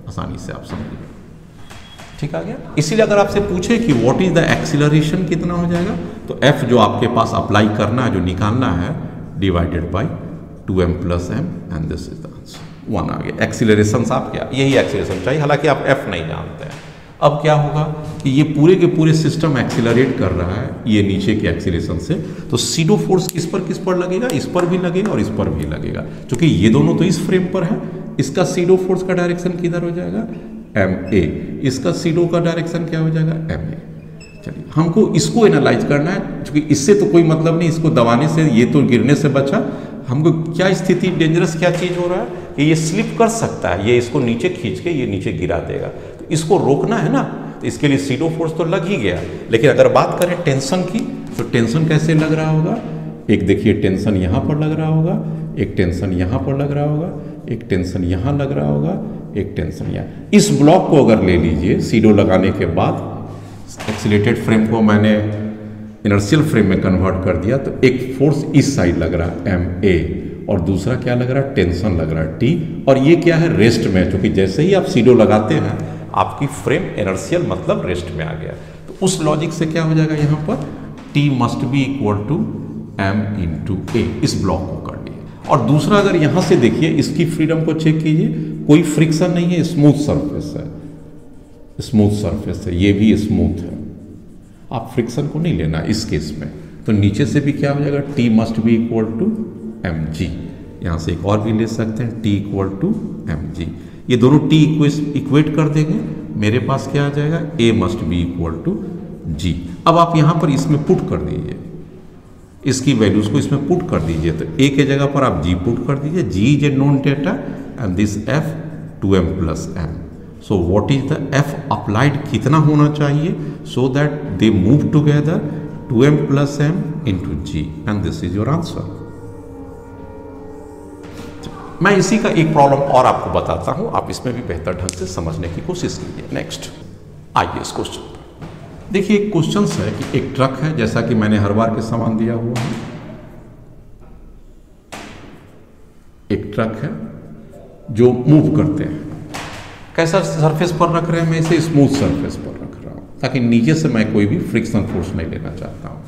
आसानी से आप समझिए। ठीक आ गया? इसीलिए अगर आपसे पूछे कि व्हाट इज द एक्सीलरेशन, कितना हो जाएगा, तो f जो आपके पास अप्लाई करना है, जो निकालना है, divided by 2m plus m, and this is the answer. 1 आ गया। एक्सीलरेशन आप क्या, यही एक्सीलरेशन चाहिए, हालांकि आप f नहीं जानते हैं। अब क्या होगा कि ये पूरे के पूरे सिस्टम एक्सीलरेट कर रहा है ये नीचे के एक्सीलरेशन से, तो सीडो फोर्स किस पर लगेगा, इस पर भी लगेगा और इस पर भी लगेगा, क्योंकि ये दोनों तो इस फ्रेम पर है। इसका सीडो फोर्स का डायरेक्शन किधर हो जाएगा, एम ए, इसका सीडो का डायरेक्शन क्या हो जाएगा, एम ए। चलिए हमको इसको एनालाइज करना है, क्योंकि इससे तो कोई मतलब नहीं, इसको दबाने से ये तो गिरने से बचा। हमको क्या स्थिति, डेंजरस क्या चीज़ हो रहा है कि ये स्लिप कर सकता है, ये इसको नीचे खींच के ये नीचे गिरा देगा, तो इसको रोकना है ना, तो इसके लिए सीडो फोर्स तो लग ही गया। लेकिन अगर बात करें टेंशन की, तो टेंशन कैसे लग रहा होगा, एक देखिए टेंशन यहाँ पर लग रहा होगा, एक टेंशन यहाँ पर लग रहा होगा, एक टेंशन यहाँ लग रहा होगा, एक टेंशन यहाँ। इस ब्लॉक को अगर ले लीजिए सीडो लगाने के बाद, एक्सीलेटेड फ्रेम को मैंने इनर्शियल फ्रेम में कन्वर्ट कर दिया, तो एक फोर्स इस साइड लग रहा है एम ए, और दूसरा क्या लग रहा है, टेंशन लग रहा है टी, और ये क्या है, रेस्ट में, क्योंकि जैसे ही आप सीडो लगाते हैं आपकी फ्रेम इनर्शियल मतलब रेस्ट में आ गया। तो उस लॉजिक से क्या हो जाएगा, यहाँ पर T must be equal to M into A, इस ब्लॉक को कर लिए। और दूसरा अगर यहाँ से देखिए, इसकी फ्रीडम को चेक कीजिए, कोई फ्रिक्शन नहीं है, स्मूथ सरफेस है, स्मूथ सरफेस है, ये भी स्मूथ है, आप फ्रिक्शन को नहीं लेना इस केस में। तो नीचे से भी क्या हो जाएगा, T must be equal to M G, यहाँ से एक और भी ले सकते हैं, T equal to M G, ये दोनों टी इक्वेट कर देंगे, मेरे पास क्या आ जाएगा, ए मस्ट बी इक्वल टू जी। अब आप यहाँ पर इसमें पुट कर दीजिए, इसकी वैल्यूज को इसमें पुट कर दीजिए, तो ए के जगह पर आप जी पुट कर दीजिए, g is a known data and this F 2m plus M. So what is the F applied कितना होना चाहिए, so that they move together 2m plus M into g, and this is your answer. मैं इसी का एक problem और आपको बताता हूं, आप इसमें भी बेहतर ढंग से समझने की कोशिश कीजिए। नेक्स्ट आइए इस क्वेश्चन पर देखिए, एक क्वेश्चन है कि एक ट्रक है, जैसा कि मैंने हर बार के सामान दिया हुआ है, एक ट्रक है जो मूव करते हैं, कैसा सरफेस पर रख रहे हैं, मैं इसे स्मूथ सरफेस पर रख रहा हूं, ताकि नीचे से मैं कोई भी फ्रिक्शन फोर्स नहीं लेना चाहता हूं।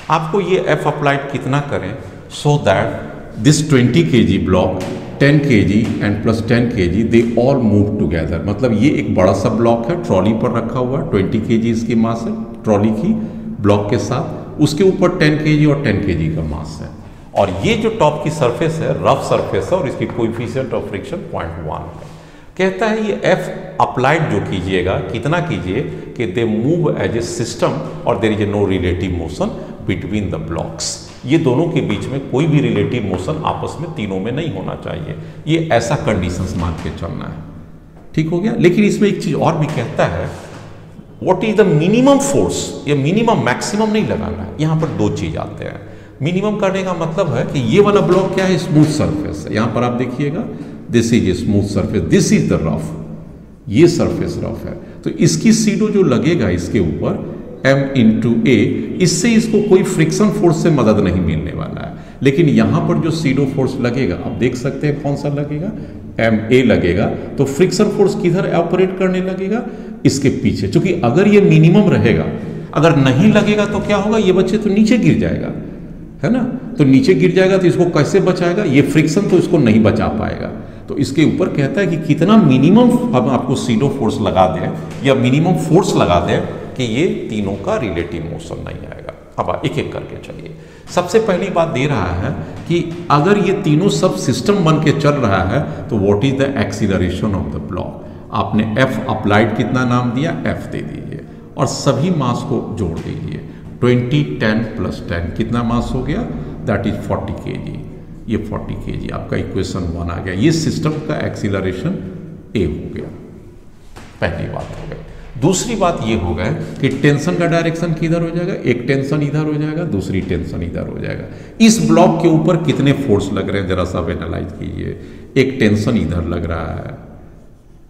आपको ये एफ अप्लाइड कितना करें, so that this 20 kg block 10 kg and plus 10 kg they all move together. मतलब ये एक बड़ा सा ब्लॉक है, ट्रॉली पर रखा हुआ, 20 kg इसकी मास है ट्रॉली की ब्लॉक के साथ, उसके ऊपर 10 kg और 10 kg का मास है, और ये जो टॉप की सरफेस है रफ सरफेस है, और इसकी कोएफिशिएंट ऑफ फ्रिक्शन 0.1 है। कहता है ये एफ अप्लाइड जो कीजिएगा कितना कीजिए कि they move as a system और there is a no relative motion between the blocks. ये दोनों के बीच में कोई भी रिलेटिव मोशन आपस में तीनों में नहीं होना चाहिए, ये ऐसा कंडीशंस मान के चलना है, ठीक हो गया। लेकिन इसमें एक चीज और भी कहता है, what is the minimum force, ये मिनिमम मैक्सिमम नहीं लगाना है, यहां पर दो चीज आते हैं। मिनिमम करने का मतलब है कि ये वाला ब्लॉक क्या है, स्मूथ सरफेस है, यहां पर आप देखिएगा this is a smooth surface, this is the rough, ये सरफेस रफ है, तो इसकी सीडो जो लगेगा इसके ऊपर m इंटू ए, इससे इसको कोई फ्रिक्शन फोर्स से मदद नहीं मिलने वाला है। लेकिन यहां पर जो सीडो फोर्स लगेगा, आप देख सकते हैं कौन सा लगेगा, एम ए लगेगा, तो फ्रिक्शन फोर्स किधर ऑपरेट करने लगेगा, इसके पीछे। क्योंकि अगर ये मिनिमम रहेगा, अगर नहीं लगेगा तो क्या होगा, ये बच्चे तो नीचे गिर जाएगा, है ना, तो नीचे गिर जाएगा तो इसको कैसे बचाएगा, ये फ्रिक्शन तो इसको नहीं बचा पाएगा। तो इसके ऊपर कहता है कि कितना मिनिमम हम आपको सीडो फोर्स लगा दें या मिनिमम फोर्स लगा दें कि ये तीनों का रिलेटिव मोशन नहीं आएगा। अब एक एक करके चलिए। सबसे पहली बात दे रहा है कि अगर ये तीनों सब सिस्टम बन के चल रहा है तो what is the acceleration of the block. आपने एफ अप्लाइड कितना नाम दिया, एफ दे दीजिए और सभी मास को जोड़ दीजिए। 20 10 प्लस 10 कितना मास हो गया, दैट इज 40 kg। ये 40 kg आपका इक्वेशन 1 आ गया। ये सिस्टम का एक्सीलरेशन ए हो गया, पहली बात हो गई। दूसरी बात ये हो गया कि टेंशन का डायरेक्शन किधर हो जाएगा, एक टेंशन इधर हो जाएगा, दूसरी टेंशन इधर हो जाएगा। इस ब्लॉक के ऊपर कितने फोर्स लग रहे हैं जरा सा एनालाइज कीजिए। एक टेंशन इधर लग रहा है,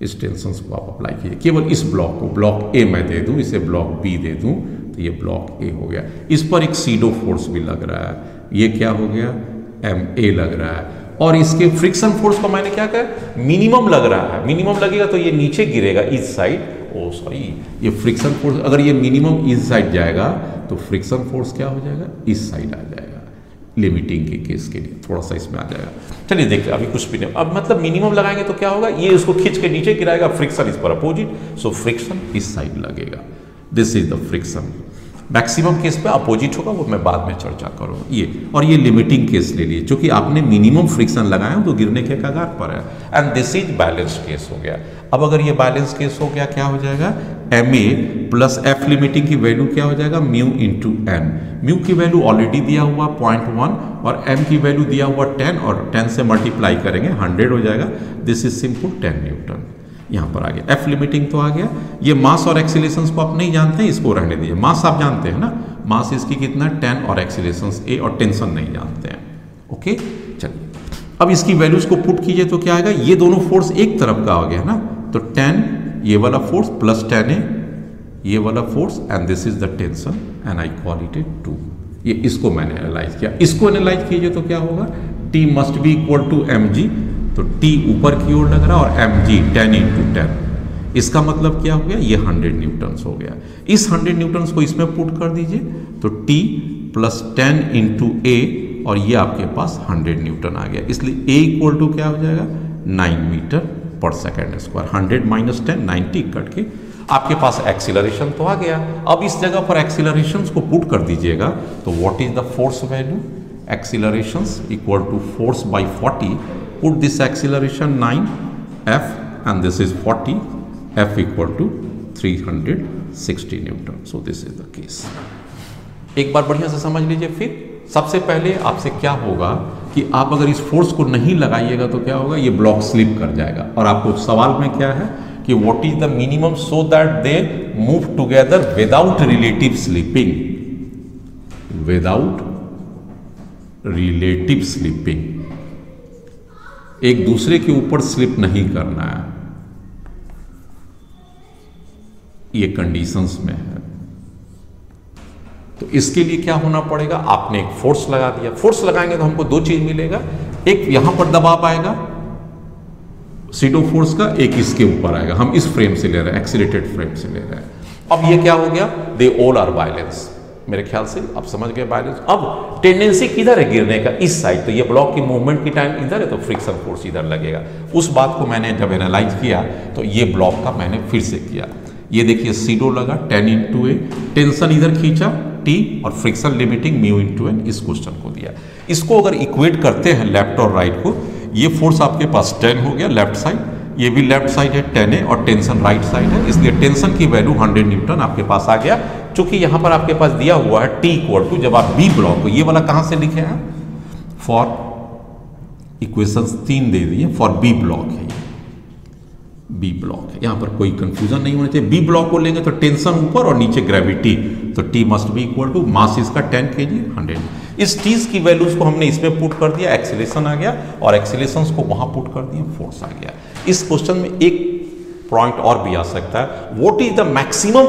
इस टेंशन को आप अप्लाई कीजिए केवल इस ब्लॉक को, ब्लॉक ए मैं दे दूं, इसे ब्लॉक बी दे दूं तो ये ब्लॉक ए हो गया। इस पर एक सीडो फोर्स भी लग रहा है, ये क्या हो गया, एम ए लग रहा है। और इसके फ्रिक्शन फोर्स को मैंने क्या कहा, मिनिमम लग रहा है, मिनिमम लगेगा तो ये नीचे गिरेगा इस साइड, ओ सॉरी, ये फ्रिक्शन फोर्स अगर ये मिनिमम इस साइड जाएगा तो फ्रिक्शन फोर्स क्या हो जाएगा, इस साइड आ जाएगा। लिमिटिंग के केस के लिए थोड़ा सा इसमें आ जाएगा। चलिए देखते हैं, अभी कुछ भी नहीं। अब मतलब मिनिमम लगाएंगे तो क्या होगा, ये उसको खींच के नीचे गिराएगा, फ्रिक्शन इस पर अपोजिट, सो फ्रिक्शन इस साइड लगेगा। This is the friction. Maximum case पे अपोजिट होगा, वो मैं बाद में चर्चा करूँगा। ये और ये लिमिटिंग केस ले लिए, क्योंकि आपने मिनिमम फ्रिक्शन लगाया तो गिरने के कगार पर है। And this is balance case हो गया। अब अगर ये बैलेंस केस हो गया, क्या हो जाएगा, ma प्लस एफ लिमिटिंग की वैल्यू क्या हो जाएगा, म्यू इंटू एन। म्यू की वैल्यू ऑलरेडी दिया हुआ 0.1 और m की वैल्यू दिया हुआ 10, और 10 से मल्टीप्लाई करेंगे 100 हो जाएगा। This is simple 10 Newton. यहाँ पर आ गया एफ लिमिटिंग तो आ गया। ये मास और एक्सीलरेशंस को आप नहीं जानते हैं, इसको रहने दीजिए। मास आप जानते हैं ना, मास इसकी कितना 10 और एक्सीलरेशंस a, और टेंशन नहीं जानते हैं। ओके चलिए, अब इसकी वैल्यूज को पुट कीजिए तो क्या आएगा, ये दोनों फोर्स एक तरफ का हो गया ना, तो 10 ये वाला फोर्स प्लस 10a ये वाला force, and this is the tension, and I call it 2। ये इसको मैंने एनालाइज किया। इसको एनालाइज कीजिए तो क्या होगा, T must be equal to mg, तो T ऊपर की ओर लग रहा है और mg 10 इंटू 10। इसका मतलब क्या हो गया, ये 100 न्यूटन्स हो गया। इस 100 न्यूटन्स को इसमें पुट कर दीजिए तो T प्लस 10 इंटू a, और ये आपके पास 100 न्यूटन आ गया। इसलिए a इक्वल टू क्या हो जाएगा, 9 मीटर पर सेकेंड स्क्वायर। 100 माइनस 10 90 कट के आपके पास एक्सीलरेशन तो आ गया। अब इस जगह पर एक्सीलरेशन को पुट कर दीजिएगा तो what is the force value, accelerations equal to force by 40। Put this acceleration 9f and this is 40, f equal to 360 newton. So this is the case. एक बार बढ़िया से समझ लीजिए। फिर सबसे पहले आपसे क्या होगा कि आप अगर इस फोर्स को नहीं लगाइएगा तो क्या होगा, ये ब्लॉक स्लिप कर जाएगा। और आपको सवाल में क्या है कि what is the minimum so that they move together without relative slipping, without relative slipping, एक दूसरे के ऊपर स्लिप नहीं करना है, ये कंडीशंस में है। तो इसके लिए क्या होना पड़ेगा, आपने एक फोर्स लगा दिया। फोर्स लगाएंगे तो हमको दो चीज मिलेगा, एक यहां पर दबाव आएगा सीडो फोर्स का, एक इसके ऊपर आएगा। हम इस फ्रेम से ले रहे हैं, एक्सीलरेटेड फ्रेम से ले रहे हैं। अब ये क्या हो गया, दे ऑल आर बैलेंस। मेरे ख्याल से आप समझ गए बैलेंस। अब टेंडेंसी किधर है गिरने का, इस साइड। तो ये ब्लॉक की मूवमेंट की टाइम इधर है, तो फ्रिक्शन फोर्स इधर लगेगा। उस बात को मैंने जब एनालाइज किया तो ये ब्लॉक का मैंने फिर से किया। ये देखिए सीडो लगा 10 इंटू ए, टेंशन इधर खींचा T, और friction limiting mu into N इस क्वेश्चन को दिया। इसको अगर इक्वेट करते हैं लेफ्ट और राइट को, ये फोर्स आपके पास 10 हो गया लेफ्ट साइड, ये भी लेफ्ट साइड है 10 है, और टेंशन राइट साइड है, इसलिए टेंशन की वैल्यू 100 न्यूटन आपके पास आ गया। चूंकि यहां पर आपके पास दिया हुआ है T इक्वल टू, जब आप बी ब्लॉक को, ये वाला कहां से लिखे हैं, फॉर इक्वेशंस 3 दे दिए, फॉर बी ब्लॉक है, बी ब्लॉक है। यहां पर कोई कंफ्यूजन नहीं होना चाहिए। बी ब्लॉक को लेंगे तो टेंशन ऊपर और नीचे ग्रेविटी, तो T must be equal to mass इसका 10 kg 100। इस T's की वैल्यूज को हमने इसमें पुट कर दिया, एक्सीलरेशन आ गया, और एक्सीलरेशंस को वहां पुट कर दिया, फोर्स आ गया। इस क्वेश्चन में एक पॉइंट और भी आ सकता है, what is the maximum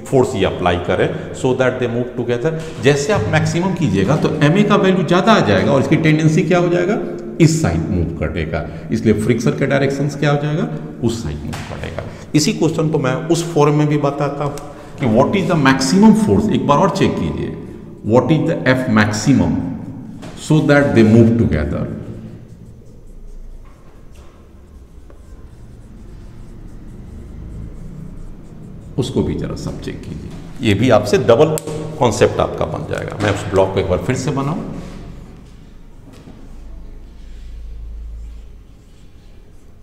force ये अप्लाई करें सो दैट दे मूव टुगेदर। जैसे आप मैक्सिमम कीजिएगा तो ma का वैल्यू ज्यादा आ जाएगा, और इसकी टेंडेंसी क्या हो जाएगा, इस साइड मूव करेगा, इसलिए फ्रिक्शन के डायरेक्शंस क्या हो जाएगा, उस साइड मूव करेगा। इसी क्वेश्चन को मैं उस फॉर्म में भी बताता हूं कि what is the maximum force. एक बार और चेक कीजिए, what is the F maximum so that they move together. उसको भी जरा सब चेक कीजिए। ये भी आपसे डबल कॉन्सेप्ट आपका बन जाएगा। मैं उस ब्लॉक को एक बार फिर से बनाऊं।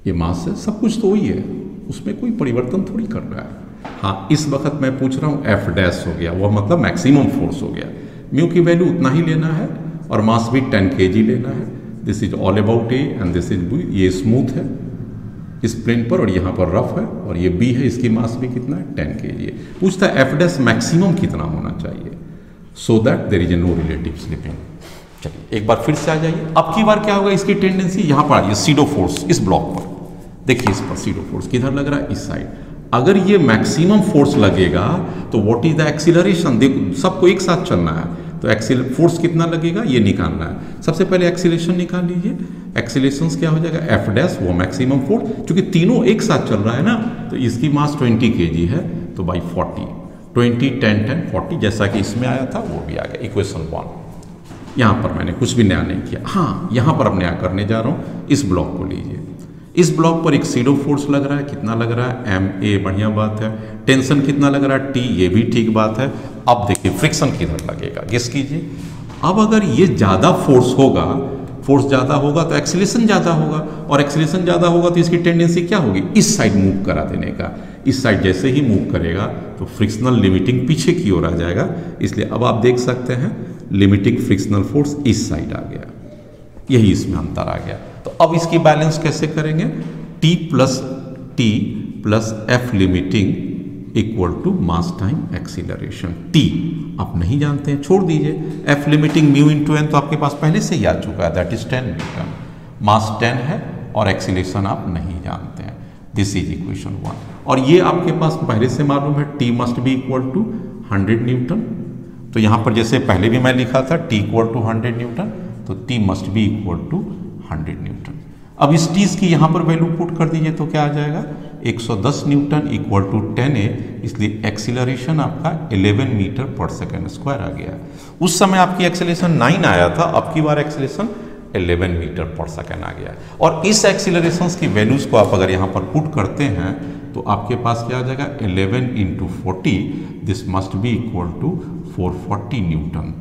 ये मास है, सब कुछ तो वही है, उसमें कोई परिवर्तन थोड़ी कर रहा है। हाँ, इस वक्त मैं पूछ रहा हूं एफ डैश हो गया, वह मतलब मैक्सिमम फोर्स हो गया। म्यू की वैल्यू उतना ही लेना है, और मास भी 10 kg लेना है। This is all about A and this is B. ये स्मूथ है इस प्लेन पर, और यहाँ पर रफ है, और ये बी है, इसकी मास भी कितना है 10 kg। पूछता है एफ डैश मैक्सिमम कितना होना चाहिए so that there is a no relative slipping. चलिए एक बार फिर से आ जाइए। अब की बार क्या होगा, इसकी टेंडेंसी यहाँ पर आ जाइए, सीडो फोर्स इस ब्लॉक पर देखिए, इस पर सीडो फोर्स किधर लग रहा है, इस साइड। अगर ये मैक्सिमम फोर्स लगेगा तो व्हाट इज द एक्सीलरेशन, देखो सबको एक साथ चलना है, तो फोर्स कितना लगेगा ये निकालना है। सबसे पहले एक्सीलरेशन निकाल लीजिए। एक्सीलरेशन क्या हो जाएगा, एफ डैश, वो मैक्सिमम फोर्स, क्योंकि तीनों एक साथ चल रहा है ना, तो इसकी मास 20 kg है, तो बाई 40, 20 10 10 40, जैसा कि इसमें आया था वो भी आ गया, इक्वेशन 1। यहाँ पर मैंने कुछ भी नया नहीं किया। हाँ, यहाँ पर अब नया करने जा रहा हूँ। इस ब्लॉक को लीजिए, इस ब्लॉक पर एक सीडो फोर्स लग रहा है, कितना लग रहा है, एम ए, बढ़िया बात है। टेंशन कितना लग रहा है, टी, ये भी ठीक बात है। अब देखिए फ्रिक्शन किधर लगेगा, गेस कीजिए। अब अगर ये ज़्यादा फोर्स होगा, फोर्स ज़्यादा होगा तो एक्सीलरेशन ज़्यादा होगा, और एक्सीलरेशन ज़्यादा होगा तो इसकी टेंडेंसी क्या होगी, इस साइड मूव करा देने का। इस साइड जैसे ही मूव करेगा तो फ्रिक्शनल लिमिटिंग पीछे की ओर आ जाएगा। इसलिए अब आप देख सकते हैं लिमिटिंग फ्रिक्शनल फोर्स इस साइड आ गया, यही इसमें अंतर आ गया। तो अब इसकी बैलेंस कैसे करेंगे, T plus F limiting equal to mass time acceleration. T आप नहीं जानते हैं, छोड़ दीजिए। F limiting mu into N तो आपके पास पहले से ही आ चुका है, दैट इज 10 न्यूटन। मास 10 है और एक्सीलरेशन आप नहीं जानते हैं। This is equation 1। और ये आपके पास पहले से मालूम है, T must be equal to 100 newton. तो यहाँ पर जैसे पहले भी मैं लिखा था टी इक्वल टू 100 न्यूटन, तो T must be equal to 100 newton. अब इस टीज की यहाँ पर वैल्यू पुट कर दीजिए तो क्या आ जाएगा, 110 न्यूटन इक्वल टू 10A, इसलिए एक्सीलरेशन आपका 11 मीटर पर सेकेंड स्क्वायर आ गया। उस समय आपकी एक्सीलरेशन 9 आया था, अब की बार एक्सीलरेशन 11 मीटर पर सेकेंड आ गया। और इस एक्सीलरेशन की वैल्यूज को आप अगर यहाँ पर पुट करते हैं तो आपके पास क्या आ जाएगा, 11 into 40, this must be equal to 440 newton.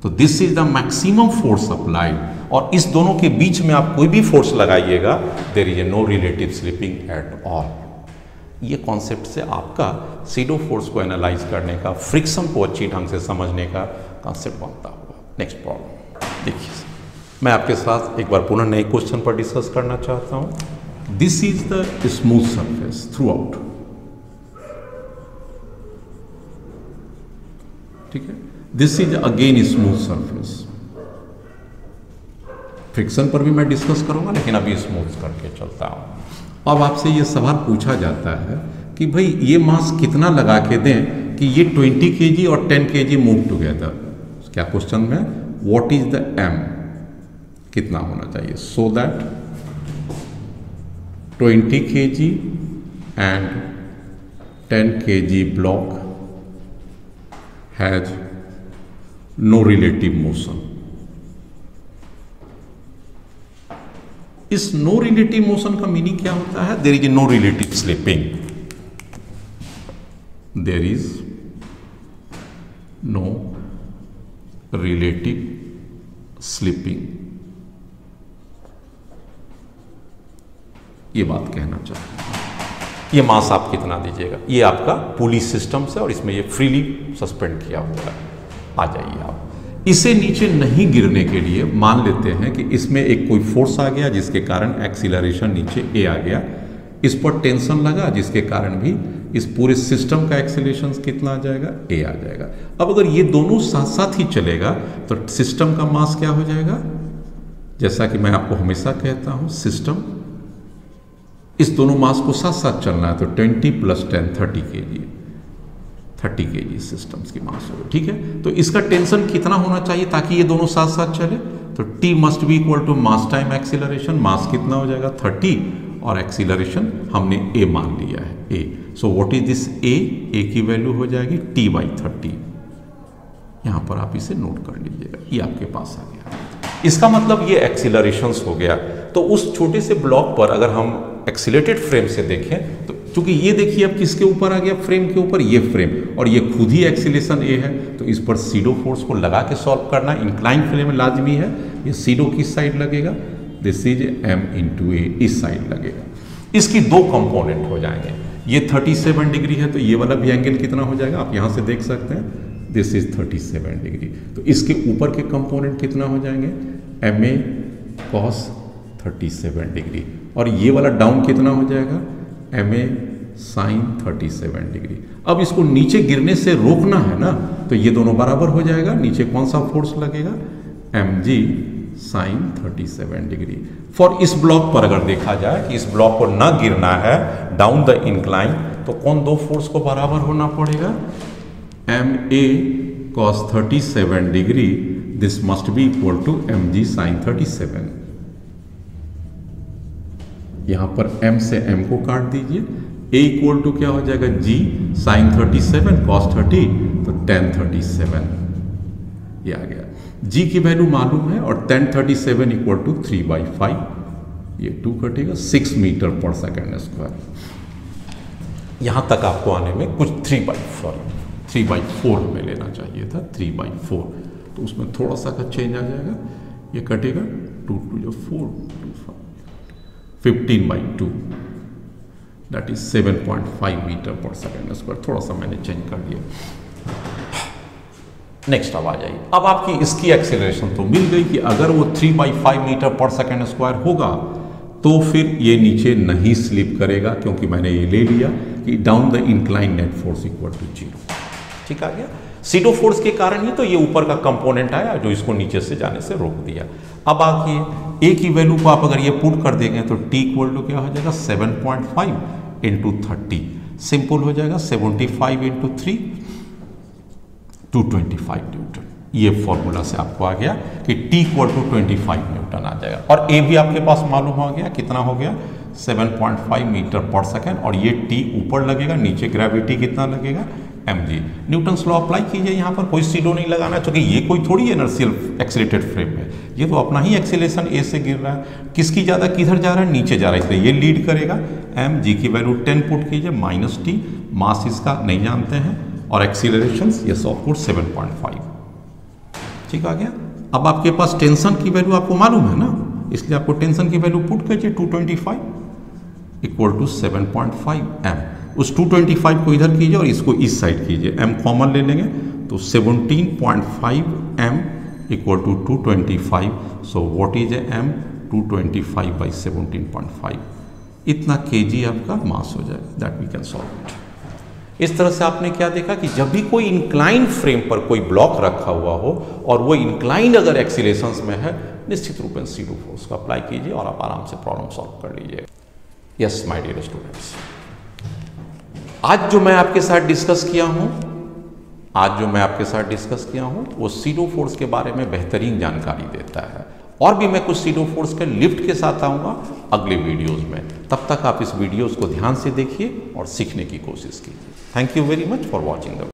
तो this is the maximum force applied. और इस दोनों के बीच में आप कोई भी फोर्स लगाइएगा, there is no relative slipping at all. ये कॉन्सेप्ट से आपका सीडो फोर्स को एनालाइज करने का, फ्रिक्शन को अच्छी ढंग से समझने का कॉन्सेप्ट बनता हुआ। नेक्स्ट प्रॉब्लम देखिए, मैं आपके साथ एक बार पुनः नए क्वेश्चन पर डिस्कस करना चाहता हूं। This is the smooth surface through out, ठीक है। This is again smooth surface. Friction पर भी मैं डिस्कस करूंगा, लेकिन अभी स्मूथ करके चलता हूं। अब आपसे ये सवाल पूछा जाता है कि भाई ये मास कितना लगा के दें कि ये 20 kg और 10 kg मूव टुगेदर। क्या क्वेश्चन में, व्हाट इज द एम, कितना होना चाहिए, so that 20 kg and 10 kg block has no relative motion. इस नो रिलेटिव मोशन का मीनिंग क्या होता है, there is no relative slipping, there is no relative slipping, ये बात कहना चाहते हैं। ये मास आप कितना दीजिएगा, ये आपका पुली सिस्टम से और इसमें ये फ्रीली सस्पेंड किया हुआ है। आ जाइए आप, इसे नीचे नहीं गिरने के लिए मान लेते हैं कि इसमें एक कोई फोर्स आ गया जिसके कारण एक्सीलरेशन नीचे ए आ गया, इस पर टेंशन लगा जिसके कारण भी इस पूरे सिस्टम का एक्सीलरेशन कितना आ जाएगा, ए आ जाएगा। अब अगर ये दोनों साथ साथ ही चलेगा तो सिस्टम का मास क्या हो जाएगा, जैसा कि मैं आपको हमेशा कहता हूं, सिस्टम इस दोनों मास को साथ साथ चलना है तो 20 + 10 30 kg सिस्टम्स की मास होगी, ठीक है। तो इसका टेंशन कितना होना चाहिए ताकि ये दोनों साथ साथ चले, तो T must be equal to mass time acceleration. Mass कितना हो जाएगा 30 और एक्सीलरेशन हमने a मान लिया है, a। So what is this a की वैल्यू हो जाएगी T/30। यहां पर आप इसे नोट कर लीजिएगा, ये आपके पास आ गया। इसका मतलब ये एक्सीलरेशंस हो गया। तो उस छोटे से ब्लॉक पर अगर हम एक्सीलरेटेड फ्रेम से देखें तो चूंकि ये देखिए अब किसके ऊपर आ गया, फ्रेम के ऊपर, ये फ्रेम, और ये खुद ही एक्सीलरेशन ए है, तो इस पर सीडो फोर्स को लगा के सॉल्व करना इंक्लाइन फ्रेम में लाजमी है। ये सीडो किस साइड लगेगा, दिस इज m × a, इस साइड लगेगा। इसकी दो कंपोनेंट हो जाएंगे, ये 37 डिग्री है तो ये वाला भी एंगल कितना हो जाएगा, आप यहां से देख सकते हैं, दिस इज 37 डिग्री। तो इसके ऊपर के कंपोनेंट कितना हो जाएंगे, ma cos 37 डिग्री, और ये वाला डाउन कितना हो जाएगा, ma sin 37 डिग्री। अब इसको नीचे गिरने से रोकना है ना, तो ये दोनों बराबर हो जाएगा। नीचे कौन सा फोर्स लगेगा, mg sin 37 डिग्री। फॉर इस ब्लॉक पर अगर देखा जाए कि इस ब्लॉक को ना गिरना है डाउन द इंक्लाइन, तो कौन दो फोर्स को बराबर होना पड़ेगा, ma cos 37 degree, this must be equal to mg sin 37। यहां पर m से m को काट दीजिए, a इक्वल टू क्या हो जाएगा, g sin 37 cos 30, तो tan 37 ये आ गया। जी की वैल्यू मालूम है और 1037 इक्वल टू 3/5, ये 2 कटेगा 6 मीटर पर सेकेंड स्क्वायर। यहां तक आपको आने में कुछ 3/4 में लेना चाहिए था, 3/4, तो उसमें थोड़ा सा का चेंज आ जाएगा, ये कटेगा 2 2 4 15/2, दैट इज 7.5 मीटर पर सेकेंड स्क्वायर। थोड़ा सा मैंने चेंज कर दिया। नेक्स्ट अब आ जाइए, अब आपकी इसकी एक्सेलरेशन तो मिल गई कि अगर वो 3/5 मीटर पर सेकेंड स्क्वायर होगा तो फिर ये नीचे नहीं स्लिप करेगा, क्योंकि मैंने ये ले लिया कि down the incline net force equal to 0। ठीक आ गया। सीडो फोर्स के कारण ही तो ये ऊपर का कंपोनेंट आया जो इसको नीचे से जाने से रोक दिया। अब आगे ए की वैल्यू को आप अगर ये पुट कर देंगे तो टी इक्वल टू क्या हो जाएगा, 7.5 इंटू 30, सिंपल हो जाएगा 75 इंटू 3 225 न्यूटन। ये फॉर्मूला से आपको आ गया कि T इक्वल टू 25 न्यूटन आ जाएगा। और A भी आपके पास मालूम हो गया, कितना हो गया 7.5 मीटर पर सेकेंड, और ये T ऊपर लगेगा, नीचे ग्रेविटी कितना लगेगा mg। न्यूटन्स लॉ अप्लाई कीजिए, यहाँ पर कोई सीडो नहीं लगाना, क्योंकि ये कोई थोड़ी इनर्शियल एक्सीलरेटेड फ्रेम है, ये तो अपना ही एक्सीलरेशन A से गिर रहा है। किसकी ज़्यादा किधर जा रहा है, नीचे जा रहा है, इसलिए ये लीड करेगा। mg की वैल्यू 10 पुट कीजिए, -t, मास इसका नहीं जानते हैं, और एक्सीलरेशन यस ऑफ कोर्स 7.5। ठीक आ गया। अब आपके पास टेंशन की वैल्यू आपको मालूम है ना, इसलिए आपको टेंशन की वैल्यू पुट कीजिए 225 इक्वल टू 7.5 m। उस 225 को इधर कीजिए और इसको इस साइड कीजिए, m कॉमन ले लेंगे तो 17.5 m equal to 225। So what is a m, 225 by 17.5, इतना kg आपका मास हो जाएगा। That we can solve it. इस तरह से आपने क्या देखा कि जब भी कोई इंक्लाइन फ्रेम पर कोई ब्लॉक रखा हुआ हो और वो इंक्लाइन अगर एक्सीलरेशंस में है, निश्चित रूप से सीडो फोर्स को अप्लाई कीजिए और आप आराम से प्रॉब्लम सॉल्व कर लीजिए। यस माय डियर स्टूडेंट्स, आज जो मैं आपके साथ डिस्कस किया हूं वो सीडो फोर्स के बारे में बेहतरीन जानकारी देता है। और भी मैं कुछ सीडो फोर्स के लिफ्ट के साथ आऊँगा अगले वीडियोज़ में। तब तक आप इस वीडियोज़ को ध्यान से देखिए और सीखने की कोशिश कीजिए। Thank you very much for watching the